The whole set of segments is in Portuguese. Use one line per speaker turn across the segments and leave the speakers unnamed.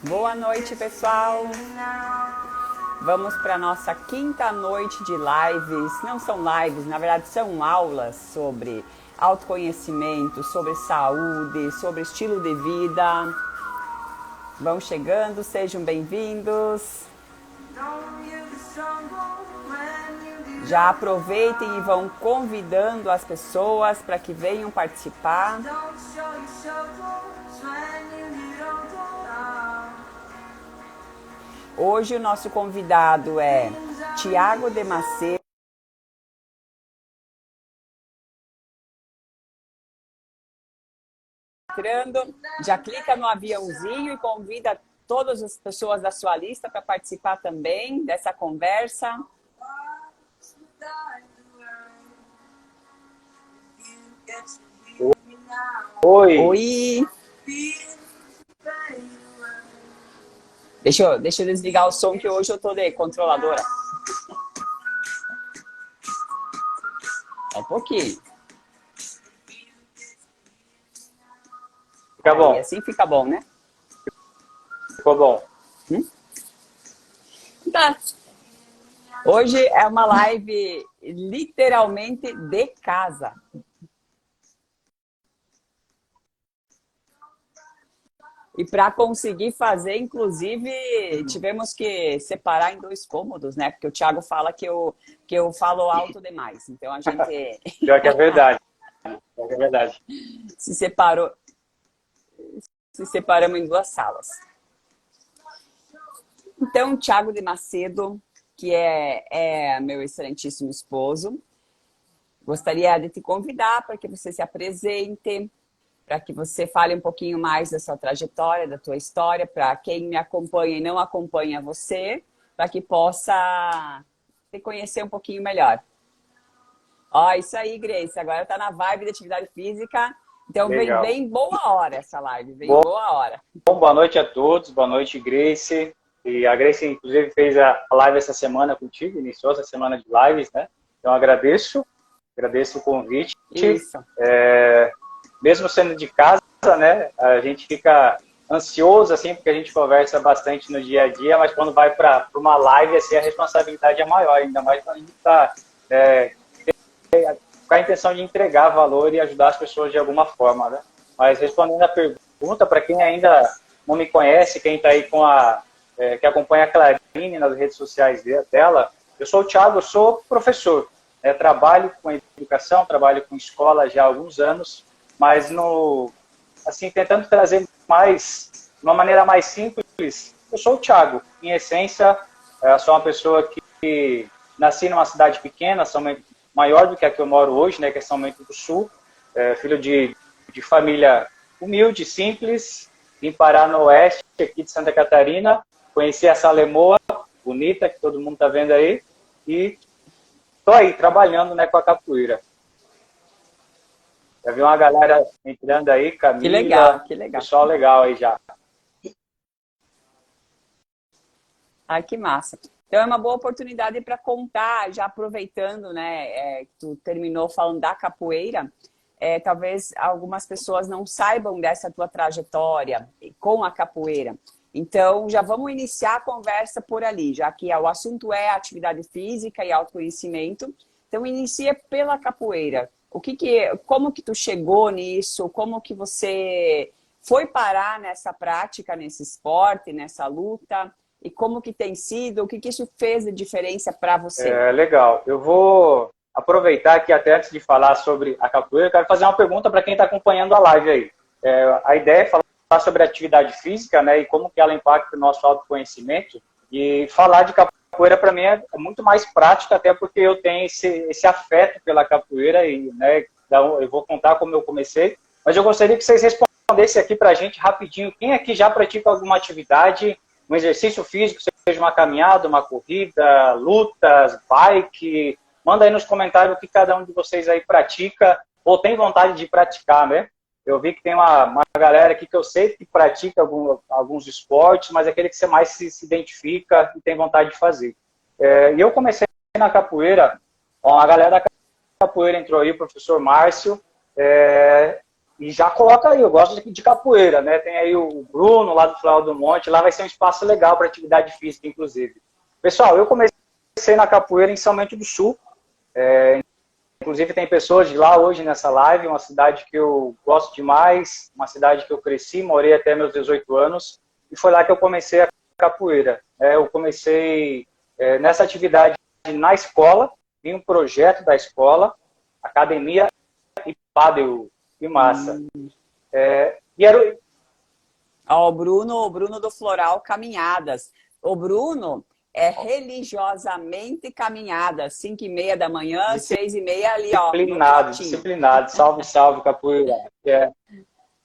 Boa noite, pessoal. Vamos para a nossa quinta noite de lives. Não são lives, na verdade são aulas sobre autoconhecimento, sobre saúde, sobre estilo de vida. Vão chegando, sejam bem-vindos. Já aproveitem e vão convidando as pessoas para que venham participar. Hoje o nosso convidado é Tiago de Macedo. Já clica no aviãozinho e convida todas as pessoas da sua lista para participar também dessa conversa.
Oi.
Oi. Deixa eu desligar o som que hoje eu tô de controladora. Um pouquinho.
Fica bom.
E assim fica bom, né?
Ficou bom.
Tá. Hoje é uma live literalmente de casa. E para conseguir fazer, inclusive, tivemos que separar em 2 cômodos, né? Porque o Thiago fala que eu falo alto demais. Então a gente
Pior que é verdade. Pior que é verdade.
se separamos em 2 salas. Então, Thiago de Macedo, que é meu excelentíssimo esposo, gostaria de te convidar para que você se apresente, para que você fale um pouquinho mais da sua trajetória, da tua história, para quem me acompanha e não acompanha você, para que possa te conhecer um pouquinho melhor. Ó, isso aí, Grace, agora tá na vibe da atividade física, então
Legal.
vem bem boa hora essa live, vem boa hora.
Bom, boa noite a todos, boa noite, Grace. E a Grace, inclusive, fez a live essa semana contigo, iniciou essa semana de lives, né? Então, agradeço o convite.
Isso.
Mesmo sendo de casa, né, a gente fica ansioso, assim, porque a gente conversa bastante no dia a dia, mas quando vai para uma live, assim, a responsabilidade é maior, ainda mais quando a gente está com a intenção de entregar valor e ajudar as pessoas de alguma forma, né? Mas respondendo a pergunta, para quem ainda não me conhece, quem está aí que acompanha a Clarine nas redes sociais dela, eu sou o Thiago, eu sou professor, né? Trabalho com educação, trabalho com escola já há alguns anos, mas assim, tentando trazer de uma maneira mais simples, eu sou o Thiago. Em essência, sou uma pessoa que nasci numa cidade pequena, maior do que a que eu moro hoje, né, que é São Bento do Sul, filho de família humilde, simples, vim parar no oeste aqui de Santa Catarina, conheci essa lemoa bonita que todo mundo está vendo aí, e estou aí trabalhando, né, com a capoeira. Já vi uma galera entrando aí, Camila.
Que legal.
Pessoal legal aí já.
Ai, que massa. Então é uma boa oportunidade para contar, já aproveitando, né, que tu terminou falando da capoeira, talvez algumas pessoas não saibam dessa tua trajetória com a capoeira. Então já vamos iniciar a conversa por ali, já que o assunto é atividade física e autoconhecimento. Então inicia pela capoeira. Como que tu chegou nisso? Como que você foi parar nessa prática, nesse esporte, nessa luta? E como que tem sido? O que isso fez de diferença para você?
Legal. Eu vou aproveitar aqui até antes de falar sobre a capoeira, eu quero fazer uma pergunta para quem está acompanhando a live aí. A ideia é falar sobre atividade física, né, e como que ela impacta o nosso autoconhecimento. E falar de capoeira para mim é muito mais prático, até porque eu tenho esse afeto pela capoeira e, né, eu vou contar como eu comecei. Mas eu gostaria que vocês respondessem aqui para a gente rapidinho. Quem aqui já pratica alguma atividade, um exercício físico, seja uma caminhada, uma corrida, lutas, bike? Manda aí nos comentários o que cada um de vocês aí pratica ou tem vontade de praticar, né? Eu vi que tem uma galera aqui que eu sei que pratica alguns esportes, mas é aquele que você mais se identifica e tem vontade de fazer. E eu comecei na capoeira, a galera da capoeira entrou aí, o professor Márcio, E já coloca aí, eu gosto de capoeira, né? Tem aí o Bruno lá do Final do Monte, lá vai ser um espaço legal para atividade física, inclusive. Pessoal, eu comecei na capoeira em São Bento do Sul. Inclusive tem pessoas de lá hoje nessa live, uma cidade que eu gosto demais, uma cidade que eu cresci, morei até meus 18 anos, e foi lá que eu comecei a capoeira. Eu comecei nessa atividade na escola, em um projeto da escola, academia e pádel, que massa. E era...
Ó, o Bruno do Floral Caminhadas. O Bruno é religiosamente caminhada, 5h30 da manhã, 6h30 ali, ó.
Disciplinado. Salve, salve, capoeira.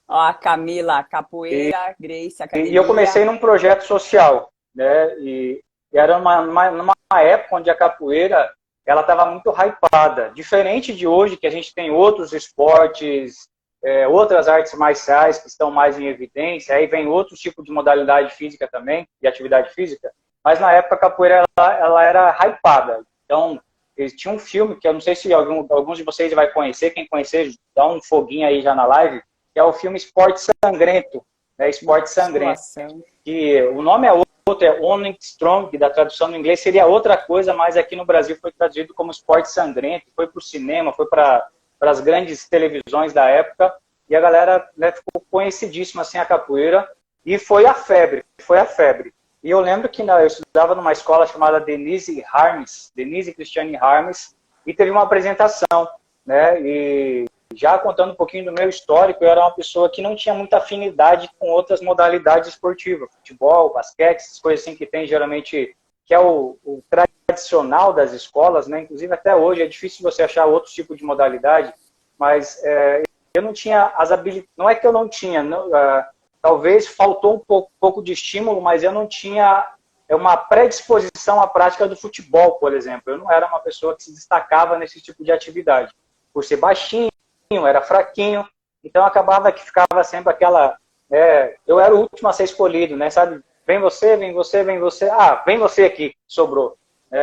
Ó, a Camila, capoeira, Grace, academia.
E eu comecei num projeto social, né? E era numa época onde a capoeira ela estava muito hypada. Diferente de hoje, que a gente tem outros esportes, outras artes marciais que estão mais em evidência, aí vem outros tipos de modalidade física também, de atividade física, mas na época a capoeira ela era hypada. Então, tinha um filme que eu não sei se alguns de vocês vai conhecer, quem conhecer, dá um foguinho aí já na live, que é o filme Esporte Sangrento, né? Esporte Sangrento. Que o nome é outro, é Only Strong, que da tradução no inglês seria outra coisa, mas aqui no Brasil foi traduzido como Esporte Sangrento, foi para o cinema, foi para as grandes televisões da época, e a galera, né, ficou conhecidíssima assim a capoeira, e foi a febre. E eu lembro que eu estudava numa escola chamada Denise Cristiane Harmes, e teve uma apresentação, né? E já contando um pouquinho do meu histórico, eu era uma pessoa que não tinha muita afinidade com outras modalidades esportivas, futebol, basquete, essas coisas assim que tem geralmente, que é o tradicional das escolas, né? Inclusive até hoje é difícil você achar outro tipo de modalidade, mas eu não tinha as habilidades, não é que eu não tinha, talvez faltou um pouco de estímulo, mas eu não tinha uma predisposição à prática do futebol, por exemplo. Eu não era uma pessoa que se destacava nesse tipo de atividade. Por ser baixinho, era fraquinho, então acabava que ficava sempre aquela... eu era o último a ser escolhido, né? Sabe? Vem você, vem você, vem você. Ah, vem você aqui, sobrou.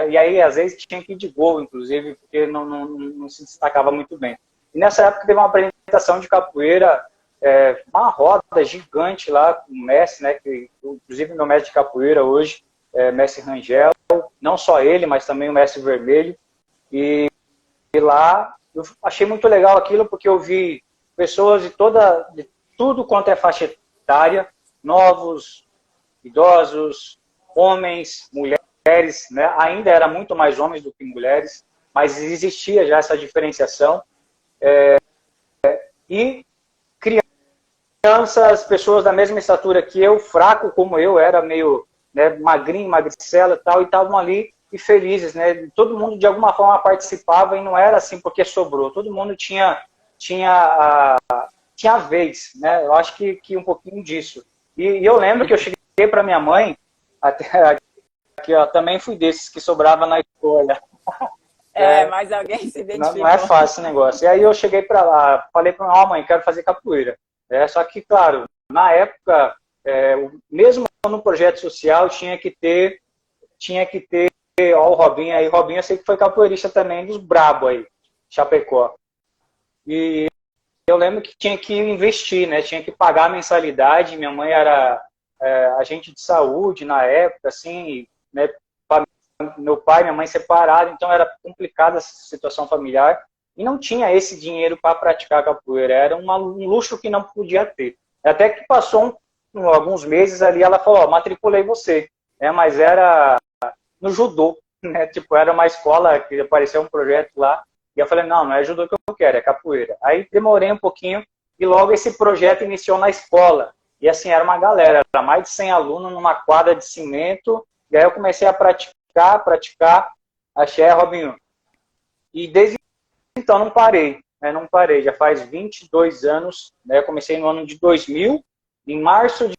E aí, às vezes, tinha que ir de gol, inclusive, porque não se destacava muito bem. E nessa época teve uma apresentação de capoeira, uma roda gigante lá com o mestre, né, que, inclusive meu mestre de capoeira hoje, mestre Rangel, não só ele, mas também o mestre Vermelho, e lá eu achei muito legal aquilo porque eu vi pessoas de tudo quanto é faixa etária, novos, idosos, homens, mulheres, né, ainda era muito mais homens do que mulheres, mas existia já essa diferenciação, e crianças, pessoas da mesma estatura que eu, fraco como eu, era meio, né, magrinho, magricela e tal, e estavam ali e felizes, né? Todo mundo de alguma forma participava e não era assim porque sobrou. Todo mundo tinha a vez, né? Eu acho que um pouquinho disso. E eu lembro que eu cheguei para minha mãe, até que eu também fui desses que sobrava na escola.
Mas alguém se identificou.
Não é fácil o negócio. E aí eu cheguei para lá, falei para ela, mãe, quero fazer capoeira. Só que, claro, na época, mesmo no projeto social, tinha que ter, ó, o Robinho aí. Robinho, eu sei que foi capoeirista também, dos brabo aí, Chapecó. E eu lembro que tinha que investir, né? Tinha que pagar a mensalidade. Minha mãe era agente de saúde na época, assim, né? Meu pai e minha mãe separados, então era complicada essa situação familiar. E não tinha esse dinheiro para praticar capoeira. Era um luxo que não podia ter. Até que passou alguns meses ali, ela falou, matriculei você. Mas era no judô, né? Tipo, era uma escola que apareceu um projeto lá. E eu falei, não é judô que eu quero, é capoeira. Aí demorei um pouquinho e logo esse projeto iniciou na escola. E assim, era uma galera, era mais de 100 alunos numa quadra de cimento. E aí eu comecei a praticar. Achei, Robinho. E desde então não parei, né? Não parei. Já faz 22 anos, né? Eu comecei no ano de 2000, em março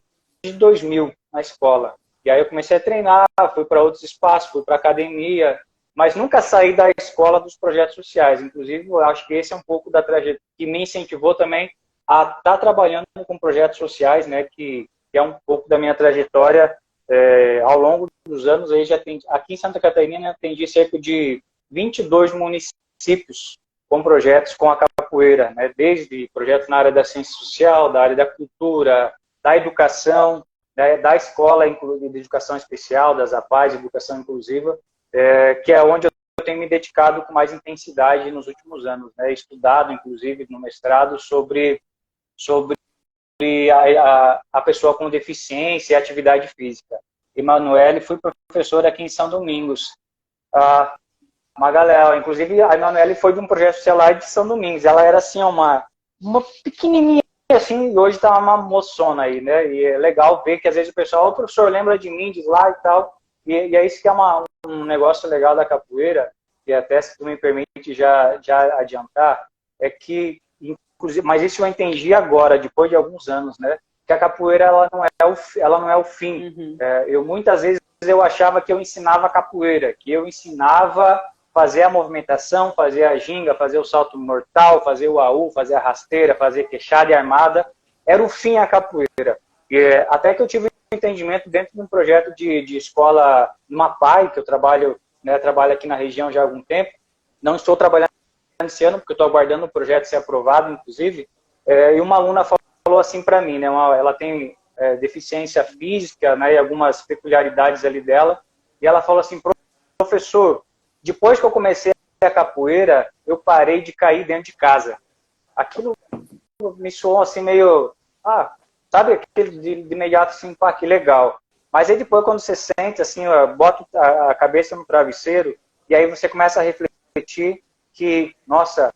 de 2000, na escola. E aí eu comecei a treinar, fui para outros espaços, fui para academia, mas nunca saí da escola dos projetos sociais. Inclusive, eu acho que esse é um pouco da trajetória que me incentivou também a estar trabalhando com projetos sociais, né? Que é um pouco da minha trajetória. Ao longo dos anos, aí já aqui em Santa Catarina, atendi cerca de 22 municípios com projetos com a capoeira, né? Desde projetos na área da ciência social, da área da cultura, da educação, né? Da escola de educação especial, das APAES, educação inclusiva, que é onde eu tenho me dedicado com mais intensidade nos últimos anos, né? Estudado, inclusive, no mestrado, sobre a pessoa com deficiência e atividade física. Emanuele, fui professor aqui em São Domingos. Magaléu, inclusive a Emanuele foi de um projeto social de São Domingos. Ela era assim, uma pequenininha assim, e hoje está uma moçona aí, né? E é legal ver que às vezes o pessoal, o professor lembra de mim, diz lá e tal. E é isso que é um negócio legal da capoeira, e até se tu me permite já adiantar, é que, inclusive, mas isso eu entendi agora, depois de alguns anos, né? Que a capoeira ela não é o fim.
Uhum.
Muitas vezes eu achava que eu ensinava capoeira, que eu ensinava fazer a movimentação, fazer a ginga, fazer o salto mortal, fazer o AU, fazer a rasteira, fazer queixada e armada. Era o fim a capoeira. Até que eu tive um entendimento dentro de um projeto de escola numa PAI, que eu trabalho aqui na região já há algum tempo. Não estou trabalhando esse ano, porque eu estou aguardando o projeto ser aprovado, inclusive. E uma aluna falou assim para mim, né? Ela tem deficiência física, né, e algumas peculiaridades ali dela. E ela falou assim, professor, depois que eu comecei a capoeira, eu parei de cair dentro de casa. Aquilo me soou assim meio... sabe aquele de imediato assim, pá, que legal. Mas aí depois quando você sente assim, bota a cabeça no travesseiro, e aí você começa a refletir que, nossa,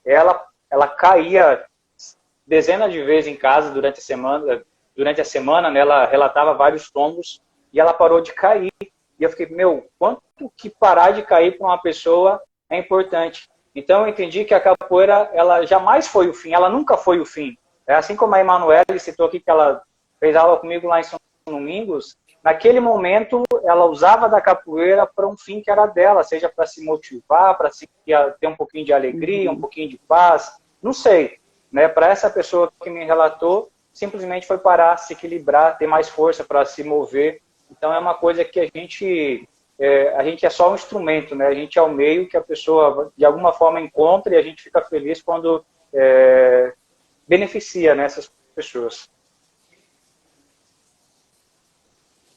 ela caía dezenas de vezes em casa durante a semana, né, ela relatava vários tombos, e ela parou de cair. E eu fiquei, quanto que parar de cair para uma pessoa é importante. Então eu entendi que a capoeira, ela jamais foi o fim, ela nunca foi o fim. Assim como a Emanuele citou aqui, que ela fez aula comigo lá em São Domingos, naquele momento ela usava da capoeira para um fim que era dela, seja para se motivar, para ter um pouquinho de alegria, um pouquinho de paz, não sei. Né? Para essa pessoa que me relatou, simplesmente foi parar, se equilibrar, ter mais força para se mover. Então é uma coisa que a gente é só um instrumento, né? A gente é o meio que a pessoa de alguma forma encontra e a gente fica feliz quando beneficia, né, essas pessoas.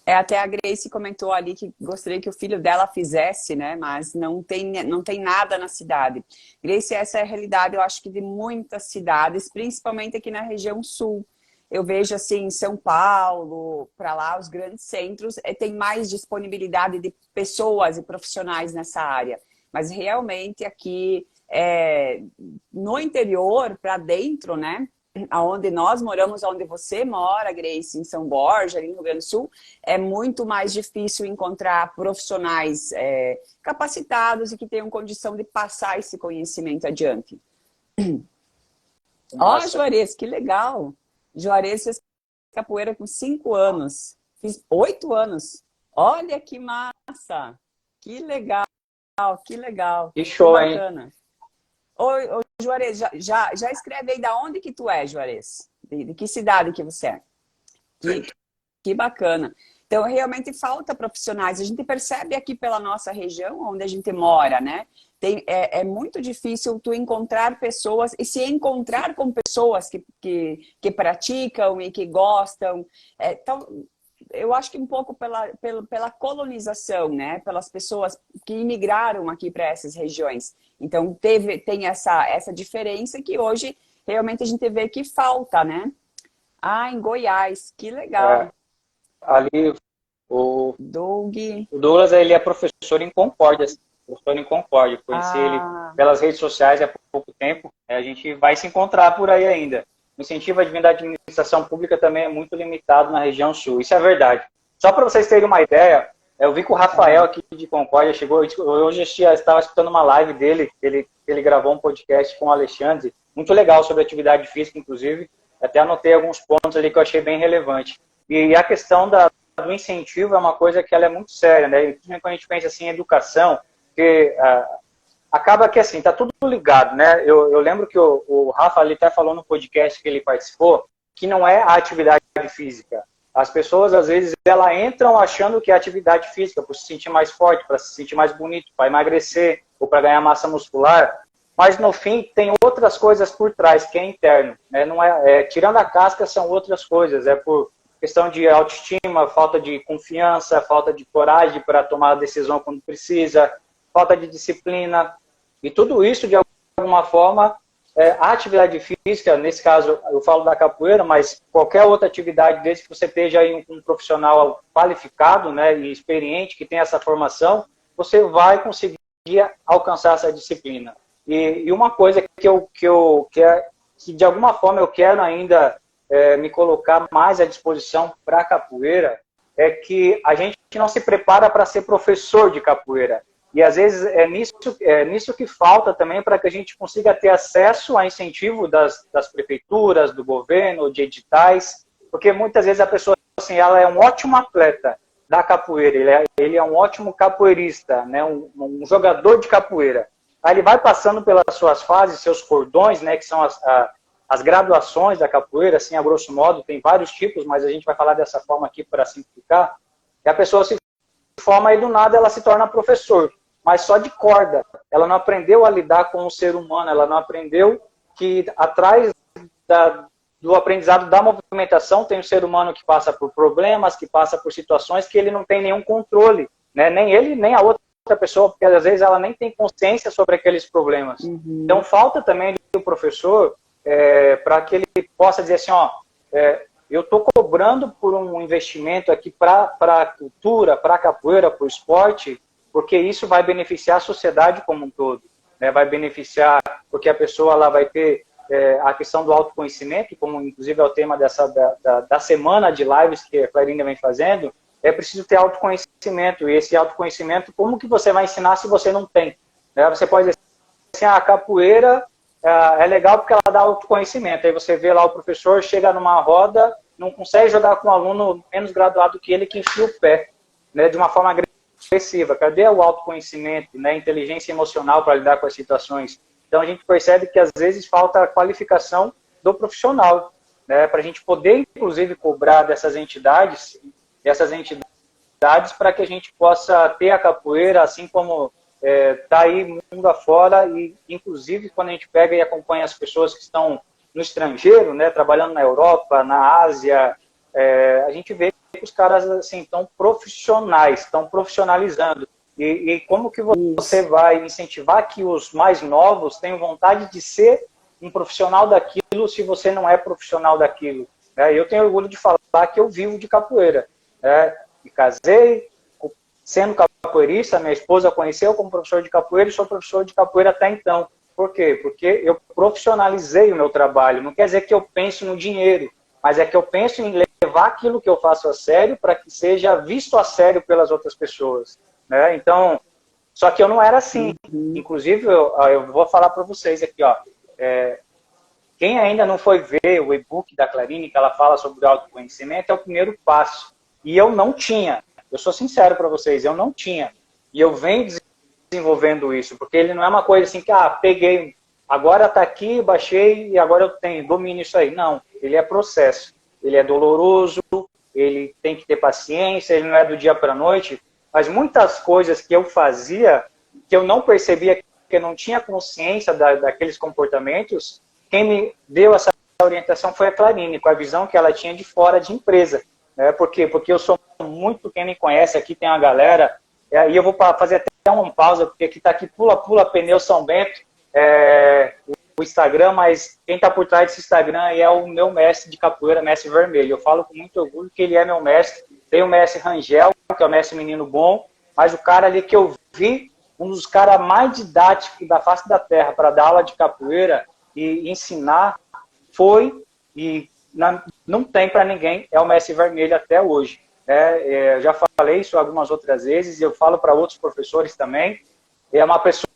Até a Grace comentou ali que gostaria que o filho dela fizesse, né? Mas não tem nada na cidade. Grace, essa é a realidade, eu acho que de muitas cidades, principalmente aqui na região sul. Eu vejo assim, em São Paulo, para lá, os grandes centros, tem mais disponibilidade de pessoas e profissionais nessa área. Mas realmente aqui, no interior, para dentro, né? Onde nós moramos, onde você mora, Grace, em São Borja, ali no Rio Grande do Sul, é muito mais difícil encontrar profissionais capacitados e que tenham condição de passar esse conhecimento adiante. Ó, Juarez, que legal! Juarez fez capoeira com 5 anos. Fiz 8 anos. Olha que massa! Que legal, que legal.
Que show,
que bacana. Hein? Ô, Juarez, já escreve aí da onde que tu é, Juarez? De que cidade que você é? Que bacana. Então, realmente falta profissionais. A gente percebe aqui pela nossa região, onde a gente mora, né? É muito difícil tu encontrar pessoas e se encontrar com pessoas que praticam e que gostam. Então, eu acho que um pouco pela colonização, né? Pelas pessoas que imigraram aqui para essas regiões. Então, tem essa diferença que hoje realmente a gente vê que falta, né? Em Goiás, que legal.
Ali, o Douglas, ele é professor em Concórdia. Conheci ele pelas redes sociais há pouco tempo. A gente vai se encontrar por aí ainda. O incentivo à da administração pública também é muito limitado na região sul. Isso é verdade. Só para vocês terem uma ideia, eu vi que o Rafael aqui de Concórdia chegou. Hoje eu estava escutando uma live dele, ele gravou um podcast com o Alexandre, muito legal sobre atividade física, inclusive. Até anotei alguns pontos ali que eu achei bem relevante. E a questão do incentivo é uma coisa que ela é muito séria, né? E quando a gente pensa assim, em educação, porque acaba que assim, tá tudo ligado, né? Eu lembro que o Rafa ali até falou no podcast que ele participou, que não é a atividade física. As pessoas, às vezes, elas entram achando que é atividade física, para se sentir mais forte, para se sentir mais bonito, para emagrecer ou para ganhar massa muscular. mas no fim tem outras coisas por trás, que é interno, né? Não tirando a casca, são outras coisas, é por questão de autoestima, falta de confiança, falta de coragem para tomar a decisão quando precisa, falta de disciplina, e tudo isso, de alguma forma, a atividade física, nesse caso eu falo da capoeira, mas qualquer outra atividade, desde que você esteja aí um profissional qualificado, né, e experiente, que tem essa formação, você vai conseguir alcançar essa disciplina. E uma coisa que de alguma forma eu quero ainda me colocar mais à disposição para a capoeira, é que a gente não se prepara para ser professor de capoeira. E às vezes é nisso que falta também para que a gente consiga ter acesso a incentivo das prefeituras, do governo, de editais, porque muitas vezes a pessoa assim, ela é um ótimo atleta da capoeira, ele é um ótimo capoeirista, né, um jogador de capoeira. Aí ele vai passando pelas suas fases, seus cordões, né, que são as graduações da capoeira, assim, a grosso modo, tem vários tipos, mas a gente vai falar dessa forma aqui para simplificar. E a pessoa se forma e do nada ela se torna professor, mas só de corda. Ela não aprendeu a lidar com o ser humano, ela não aprendeu que atrás do aprendizado da movimentação tem um ser humano que passa por problemas, que passa por situações que ele não tem nenhum controle, né? Nem ele, nem a outra pessoa, porque às vezes ela nem tem consciência sobre aqueles problemas. Uhum. Então falta também do professor para que ele possa dizer assim, ó, eu estou cobrando por um investimento aqui para a cultura, para a capoeira, para o esporte, porque isso vai beneficiar a sociedade como um todo, né? Vai beneficiar, porque a pessoa ela vai ter a questão do autoconhecimento, como inclusive é o tema da semana de lives que a Clarinda vem fazendo, é preciso ter autoconhecimento, e esse autoconhecimento, como que você vai ensinar se você não tem? Né? Você pode dizer assim, a capoeira é legal porque ela dá autoconhecimento, aí você vê lá o professor, chega numa roda, não consegue jogar com um aluno menos graduado que ele, que enfia o pé, né, de uma forma agressiva. Cadê o autoconhecimento, né, inteligência emocional para lidar com as situações? Então a gente percebe que às vezes falta a qualificação do profissional, né, para a gente poder, inclusive, cobrar dessas entidades para que a gente possa ter a capoeira, assim como está aí mundo afora, e inclusive quando a gente pega e acompanha as pessoas que estão no estrangeiro, né, trabalhando na Europa, na Ásia, a gente vê que os caras assim, estão profissionais, estão profissionalizando. E como que você vai incentivar que os mais novos tenham vontade de ser um profissional daquilo se você não é profissional daquilo? Eu tenho orgulho de falar que eu vivo de capoeira. Me casei, sendo capoeirista, minha esposa conheceu como professor de capoeira e sou professor de capoeira até então. Por quê? Porque eu profissionalizei o meu trabalho. Não quer dizer que eu penso no dinheiro, mas é que eu penso em levar aquilo que eu faço a sério para que seja visto a sério pelas outras pessoas. Né? Então, só que eu não era assim. Inclusive, eu vou falar para vocês aqui, ó. Quem ainda não foi ver o e-book da Clarine, que ela fala sobre o autoconhecimento, é o primeiro passo. E eu não tinha. Eu sou sincero para vocês, eu não tinha. E eu venho desenvolvendo isso, porque ele não é uma coisa assim que, peguei, agora está aqui, baixei e agora eu tenho, domino isso aí. Não, ele é processo. Ele é doloroso, ele tem que ter paciência, ele não é do dia para a noite. Mas muitas coisas que eu fazia, que eu não percebia, que eu não tinha consciência daqueles comportamentos, quem me deu essa orientação foi a Clarine, com a visão que ela tinha de fora de empresa. Por quê? Porque eu sou muito, quem me conhece aqui, tem uma galera, e eu vou fazer até uma pausa, porque aqui está aqui Pula Pneu São Bento, o Instagram, mas quem está por trás desse Instagram é o meu mestre de capoeira, mestre Vermelho. Eu falo com muito orgulho que ele é meu mestre. Tem o mestre Rangel, que é o mestre Menino Bom, mas o cara ali que eu vi, um dos caras mais didáticos da face da terra para dar aula de capoeira e ensinar, foi, e não tem para ninguém, é o mestre Vermelho até hoje. Eu já falei isso algumas outras vezes, e eu falo para outros professores também. É uma pessoa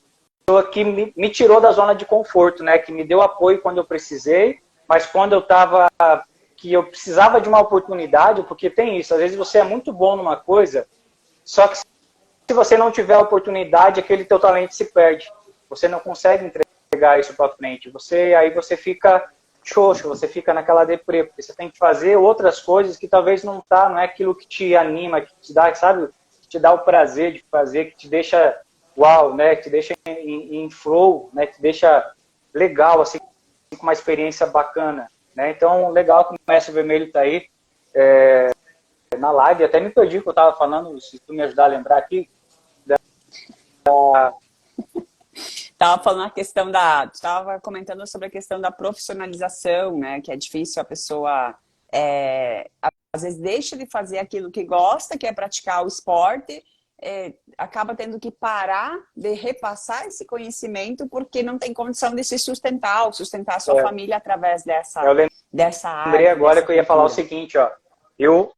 que me tirou da zona de conforto, né? Que me deu apoio quando eu precisei, mas quando eu estava, que eu precisava de uma oportunidade, porque tem isso, às vezes você é muito bom numa coisa, só que se você não tiver a oportunidade, aquele teu talento se perde. Você não consegue entregar isso para frente. Aí você fica xoxo, você fica naquela deprê, porque você tem que fazer outras coisas que talvez não é aquilo que te anima, que te dá, sabe, que te dá o prazer de fazer, que te deixa uau, né? Que te deixa em flow, né? Que te deixa legal, assim, com uma experiência bacana, né? Então, legal que o Mestre Vermelho está aí na live. Até me perdi o que eu estava falando, se tu me ajudar a lembrar aqui.
Tava falando a questão da... Tava comentando sobre a questão da profissionalização, né? Que é difícil a pessoa... às vezes deixa de fazer aquilo que gosta, que é praticar o esporte, acaba tendo que parar de repassar esse conhecimento porque não tem condição de se sustentar, ou sustentar a sua família através dessa
Lembrei
arte,
agora
dessa
que eu ia falar o
cultura.
seguinte, ó. Eu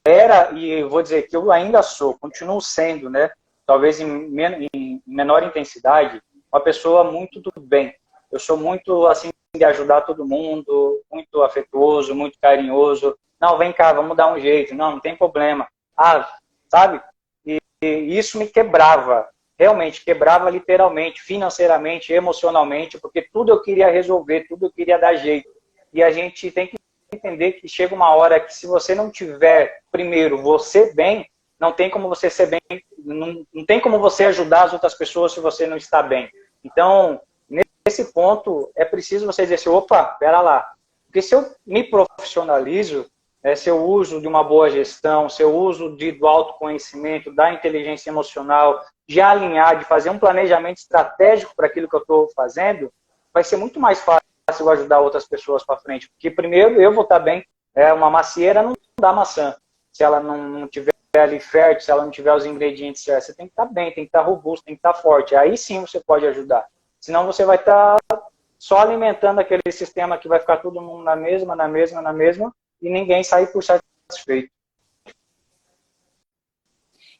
era, e eu vou dizer que eu ainda sou, continuo sendo, né? Talvez em menor intensidade, uma pessoa muito do bem. Eu sou muito, assim, de ajudar todo mundo, muito afetuoso, muito carinhoso. Não, vem cá, vamos dar um jeito. Não, não tem problema. Ah, sabe? E isso me quebrava. Realmente, quebrava literalmente, financeiramente, emocionalmente, porque tudo eu queria resolver, tudo eu queria dar jeito. E a gente tem que entender que chega uma hora que se você não tiver, primeiro, você bem, não tem como você ser bem, não tem como você ajudar as outras pessoas se você não está bem. Então, nesse ponto, é preciso você dizer assim, opa, pera lá. Porque se eu me profissionalizo, se eu uso de uma boa gestão, se eu uso do autoconhecimento, da inteligência emocional, de alinhar, de fazer um planejamento estratégico para aquilo que eu estou fazendo, vai ser muito mais fácil ajudar outras pessoas para frente. Porque primeiro eu vou estar bem. Uma macieira não dá maçã. Se ela não tiver ali fértil, se ela não tiver os ingredientes certos, você tem que estar bem, tem que estar robusto, tem que estar forte. Aí sim você pode ajudar. Senão você vai estar só alimentando aquele sistema que vai ficar todo mundo na mesma, e ninguém sair por satisfeito.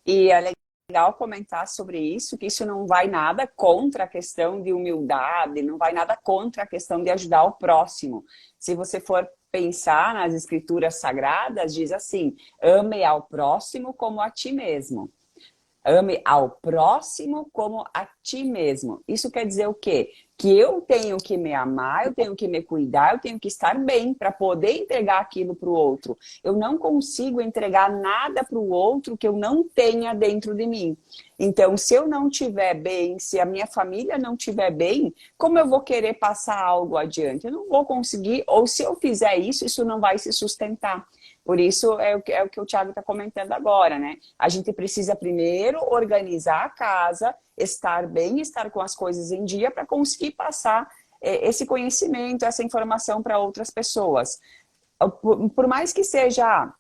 E é legal comentar sobre isso, que isso não vai nada contra a questão de humildade, não vai nada contra a questão de ajudar o próximo. Se você for pensar nas escrituras sagradas, diz assim, ame ao próximo como a ti mesmo. Ame ao próximo como a ti mesmo. Isso quer dizer o quê? Que eu tenho que me amar, eu tenho que me cuidar, eu tenho que estar bem para poder entregar aquilo para o outro. Eu não consigo entregar nada para o outro que eu não tenha dentro de mim. Então, se eu não estiver bem, se a minha família não estiver bem, como eu vou querer passar algo adiante? Eu não vou conseguir, ou se eu fizer isso, isso não vai se sustentar. Por isso é o que o Thiago está comentando agora, né? A gente precisa primeiro organizar a casa, estar bem, estar com as coisas em dia para conseguir passar esse conhecimento, essa informação para outras pessoas. Por mais que seja,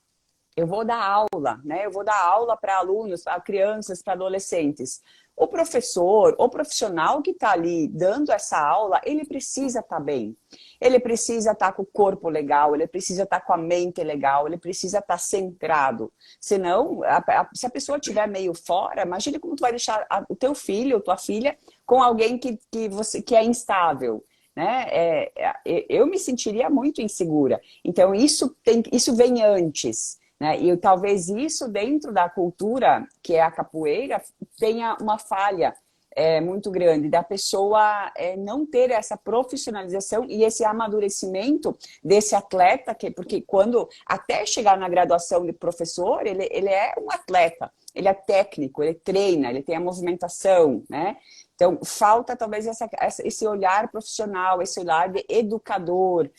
eu vou dar aula, né? Eu vou dar aula para alunos, para crianças, para adolescentes. O professor, o profissional que está ali dando essa aula, ele precisa estar bem. Ele precisa estar com o corpo legal, ele precisa estar com a mente legal, ele precisa estar centrado. Senão, se a pessoa estiver meio fora, imagine como tu vai deixar o teu filho ou tua filha com alguém que é instável. Né? Eu me sentiria muito insegura. Então, isso vem antes. Né? E talvez isso dentro da cultura, que é a capoeira, tenha uma falha muito grande da pessoa não ter essa profissionalização e esse amadurecimento desse atleta, porque quando até chegar na graduação de professor, ele é um atleta, ele é técnico, ele treina, ele tem a movimentação, né? Então, falta talvez esse olhar profissional, esse olhar de educador,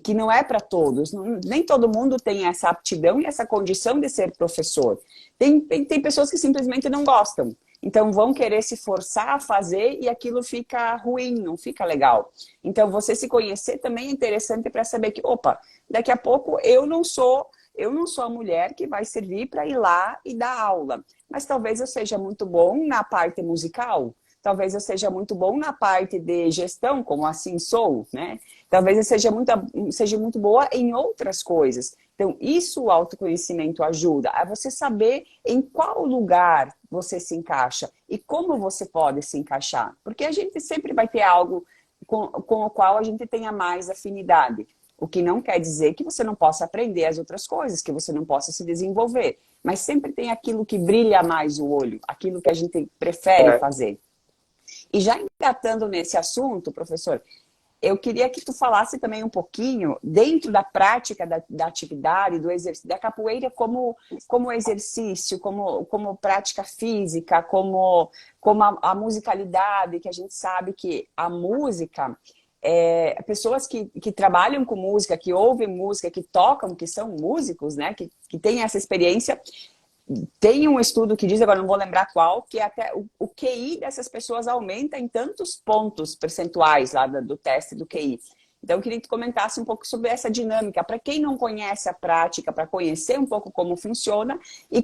que não é para todos. Nem todo mundo tem essa aptidão e essa condição de ser professor. Tem pessoas que simplesmente não gostam. Então, vão querer se forçar a fazer e aquilo fica ruim, não fica legal. Então, você se conhecer também é interessante para saber que, opa, daqui a pouco eu não sou a mulher que vai servir para ir lá e dar aula. Mas talvez eu seja muito bom na parte musical. Talvez eu seja muito bom na parte de gestão, como assim sou, né? Talvez eu seja muito boa em outras coisas. Então, isso o autoconhecimento ajuda a você saber em qual lugar você se encaixa e como você pode se encaixar. Porque a gente sempre vai ter algo com o qual a gente tenha mais afinidade. O que não quer dizer que você não possa aprender as outras coisas, que você não possa se desenvolver. Mas sempre tem aquilo que brilha mais o olho, aquilo que a gente prefere fazer. E já engatando nesse assunto, professor, eu queria que tu falasse também um pouquinho, dentro da prática da atividade, do exercício, da capoeira como exercício, como prática física, como a musicalidade, que a gente sabe que a música, pessoas que trabalham com música, que ouvem música, que tocam, que são músicos, né, que têm essa experiência. Tem um estudo que diz, agora não vou lembrar qual, que até o QI dessas pessoas aumenta em tantos pontos percentuais lá do teste do QI. Então, eu queria que tu comentasse um pouco sobre essa dinâmica, para quem não conhece a prática, para conhecer um pouco como funciona e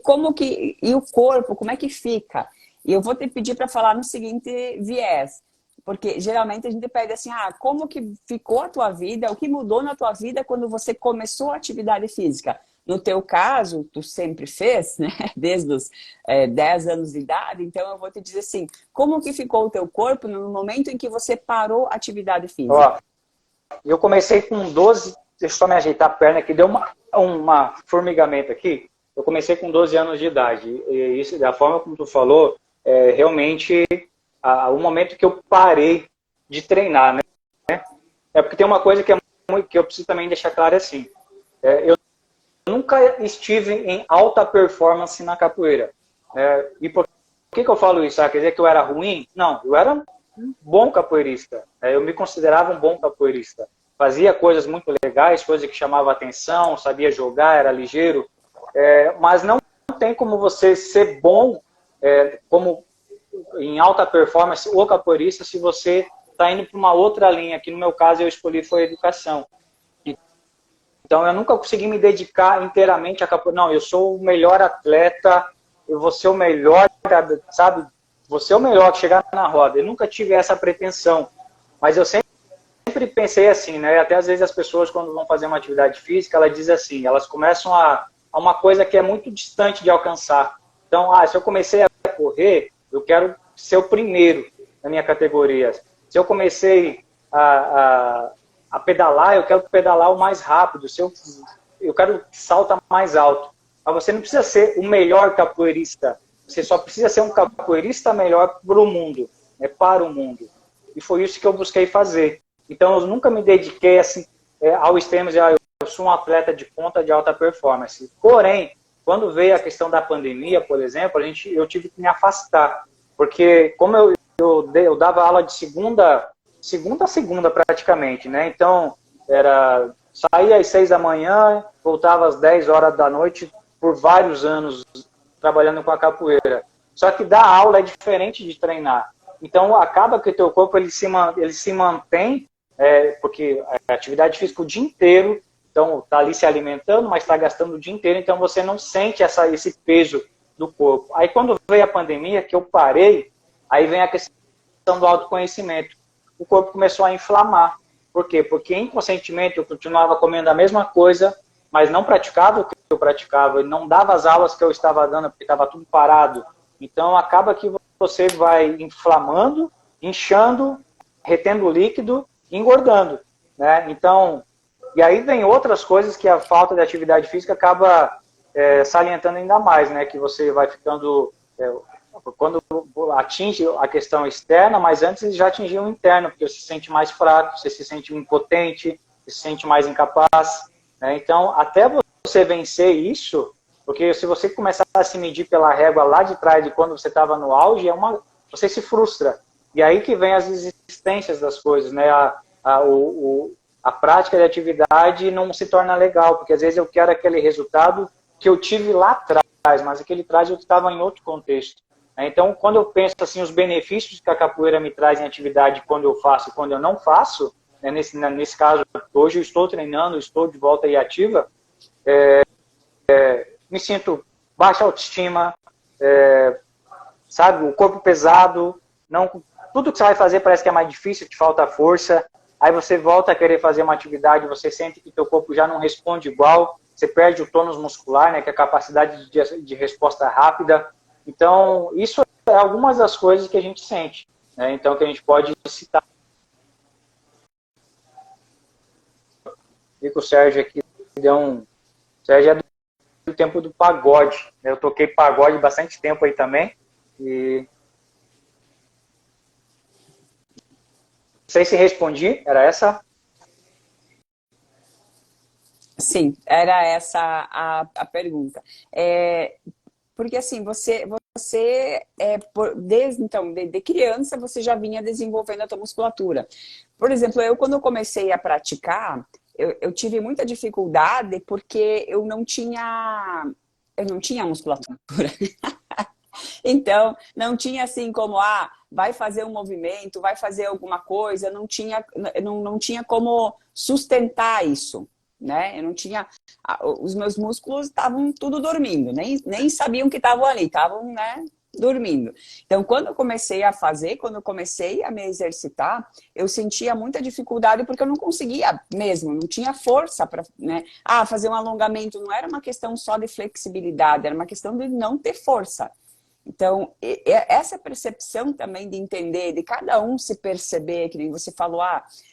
o corpo, como é que fica. E eu vou te pedir para falar no seguinte viés, porque geralmente a gente pede assim, como que ficou a tua vida, o que mudou na tua vida quando você começou a atividade física? No teu caso, tu sempre fez, né? Desde os 10 anos de idade, então eu vou te dizer assim, como que ficou o teu corpo no momento em que você parou a atividade física?
Ó, eu comecei com 12, deixa eu só me ajeitar a perna aqui, deu uma formigamento aqui. Eu comecei com 12 anos de idade, e isso, da forma como tu falou, realmente o momento que eu parei de treinar, né? É porque tem uma coisa que eu preciso também deixar claro assim, eu nunca estive em alta performance na capoeira. E por que eu falo isso? Quer dizer que eu era ruim? Não, eu era um bom capoeirista. Eu me considerava um bom capoeirista. Fazia coisas muito legais, coisas que chamavam atenção, sabia jogar, era ligeiro. Mas não tem como você ser bom como em alta performance ou capoeirista se você está indo para uma outra linha, que no meu caso eu escolhi foi a educação. Então, eu nunca consegui me dedicar inteiramente a capoeira. Não, eu sou o melhor atleta, eu vou ser o melhor, sabe? Vou ser o melhor que chegar na roda. Eu nunca tive essa pretensão. Mas eu sempre pensei assim, né? Até às vezes as pessoas, quando vão fazer uma atividade física, elas dizem assim, elas começam a uma coisa que é muito distante de alcançar. Então, se eu comecei a correr, eu quero ser o primeiro na minha categoria. Se eu comecei a pedalar, eu quero pedalar o mais rápido, eu quero que salta mais alto. Mas você não precisa ser o melhor capoeirista, você só precisa ser um capoeirista melhor para o mundo, para o mundo. E foi isso que eu busquei fazer. Então eu nunca me dediquei assim, ao extremo de eu sou um atleta de ponta de alta performance. Porém, quando veio a questão da pandemia, por exemplo, eu tive que me afastar, porque como eu dava aula de segunda a segunda praticamente, né? Então, saía às 6 da manhã, voltava às 10 horas da noite, por vários anos trabalhando com a capoeira. Só que dar aula é diferente de treinar. Então, acaba que o teu corpo ele se mantém, porque é atividade física o dia inteiro, então está ali se alimentando, mas está gastando o dia inteiro, então você não sente esse peso do corpo. Aí quando veio a pandemia, que eu parei, aí vem a questão do autoconhecimento. O corpo começou a inflamar. Por quê? Porque inconscientemente eu continuava comendo a mesma coisa, mas não praticava o que eu praticava, e não dava as aulas que eu estava dando, porque estava tudo parado. Então acaba que você vai inflamando, inchando, retendo líquido, engordando, né? Então, e aí vem outras coisas que a falta de atividade física acaba salientando ainda mais, né? Que você vai ficando quando atinge a questão externa, mas antes já atingiu o interno, porque você se sente mais fraco, você se sente impotente, você se sente mais incapaz, né? Então, até você vencer isso, porque se você começar a se medir pela régua lá de trás de quando você estava no auge, você se frustra. E aí que vem as existências das coisas, né? A prática de atividade não se torna legal, porque às vezes eu quero aquele resultado que eu tive lá atrás, mas aquele trás eu estava em outro contexto. Então, quando eu penso assim, os benefícios que a capoeira me traz em atividade quando eu faço e quando eu não faço, né, nesse caso, hoje eu estou treinando, estou de volta e ativa, me sinto baixa autoestima, sabe, o corpo pesado, tudo que você vai fazer parece que é mais difícil, te falta força, aí você volta a querer fazer uma atividade, você sente que teu corpo já não responde igual, você perde o tônus muscular, né, que é a capacidade de resposta rápida. Então, isso é algumas das coisas que a gente sente, né? Então, que a gente pode citar. O Sérgio aqui o Sérgio é do tempo do pagode, né? Eu toquei pagode bastante tempo aí também. E sei se respondi, era essa?
Sim, era essa a pergunta. Porque assim, desde criança, você já vinha desenvolvendo a tua musculatura. Por exemplo, eu quando eu comecei a praticar, eu tive muita dificuldade porque eu não tinha musculatura. Então, não tinha assim como, vai fazer um movimento, vai fazer alguma coisa, não tinha como sustentar isso, né? Eu não tinha, os meus músculos estavam tudo dormindo, nem sabiam que estavam ali, estavam, né, dormindo. Então, quando eu comecei a me exercitar, eu sentia muita dificuldade porque eu não conseguia mesmo, não tinha força para, né? Fazer um alongamento não era uma questão só de flexibilidade, era uma questão de não ter força. Então, essa percepção também de entender, de cada um se perceber, que nem você falou,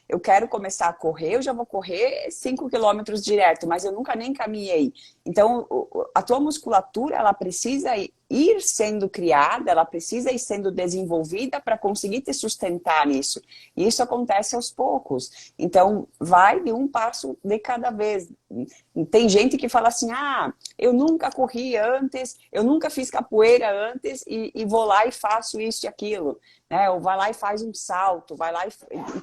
eu quero começar a correr, eu já vou correr 5 quilômetros direto, mas eu nunca nem caminhei. Então, a tua musculatura, ela precisa ir sendo criada, ela precisa ir sendo desenvolvida para conseguir te sustentar nisso. E isso acontece aos poucos. Então, vai de um passo de cada vez. Tem gente que fala assim, eu nunca corri antes, eu nunca fiz capoeira antes e vou lá e faço isso e aquilo. Né? Ou vai lá e faz um salto, vai lá e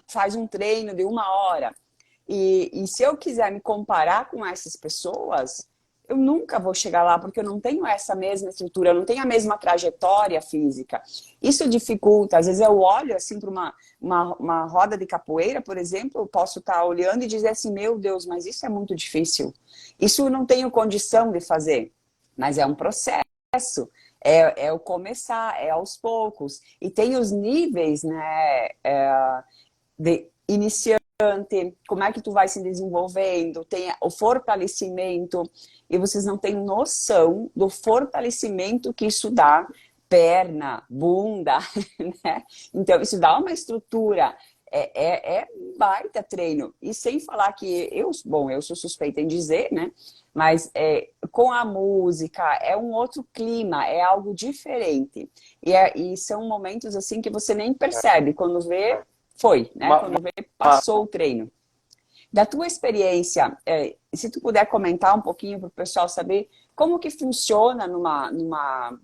faz um treino de 1 hora. E se eu quiser me comparar com essas pessoas, eu nunca vou chegar lá, porque eu não tenho essa mesma estrutura, eu não tenho a mesma trajetória física. Isso dificulta. Às vezes eu olho assim para uma roda de capoeira, por exemplo, eu posso estar olhando e dizer assim, meu Deus, mas isso é muito difícil. Isso eu não tenho condição de fazer. Mas é um processo. É o começar, é aos poucos. E tem os níveis, né, de iniciante, como é que tu vai se desenvolvendo, tem o fortalecimento, e vocês não têm noção do fortalecimento que isso dá, perna, bunda, né? Então, isso dá uma estrutura, baita treino. E sem falar que eu sou suspeita em dizer, né? Mas com a música é um outro clima, é algo diferente. E são momentos assim que você nem percebe, quando vê, foi, né? Quando vê, passou o treino. Da tua experiência, se tu puder comentar um pouquinho para o pessoal saber como que funciona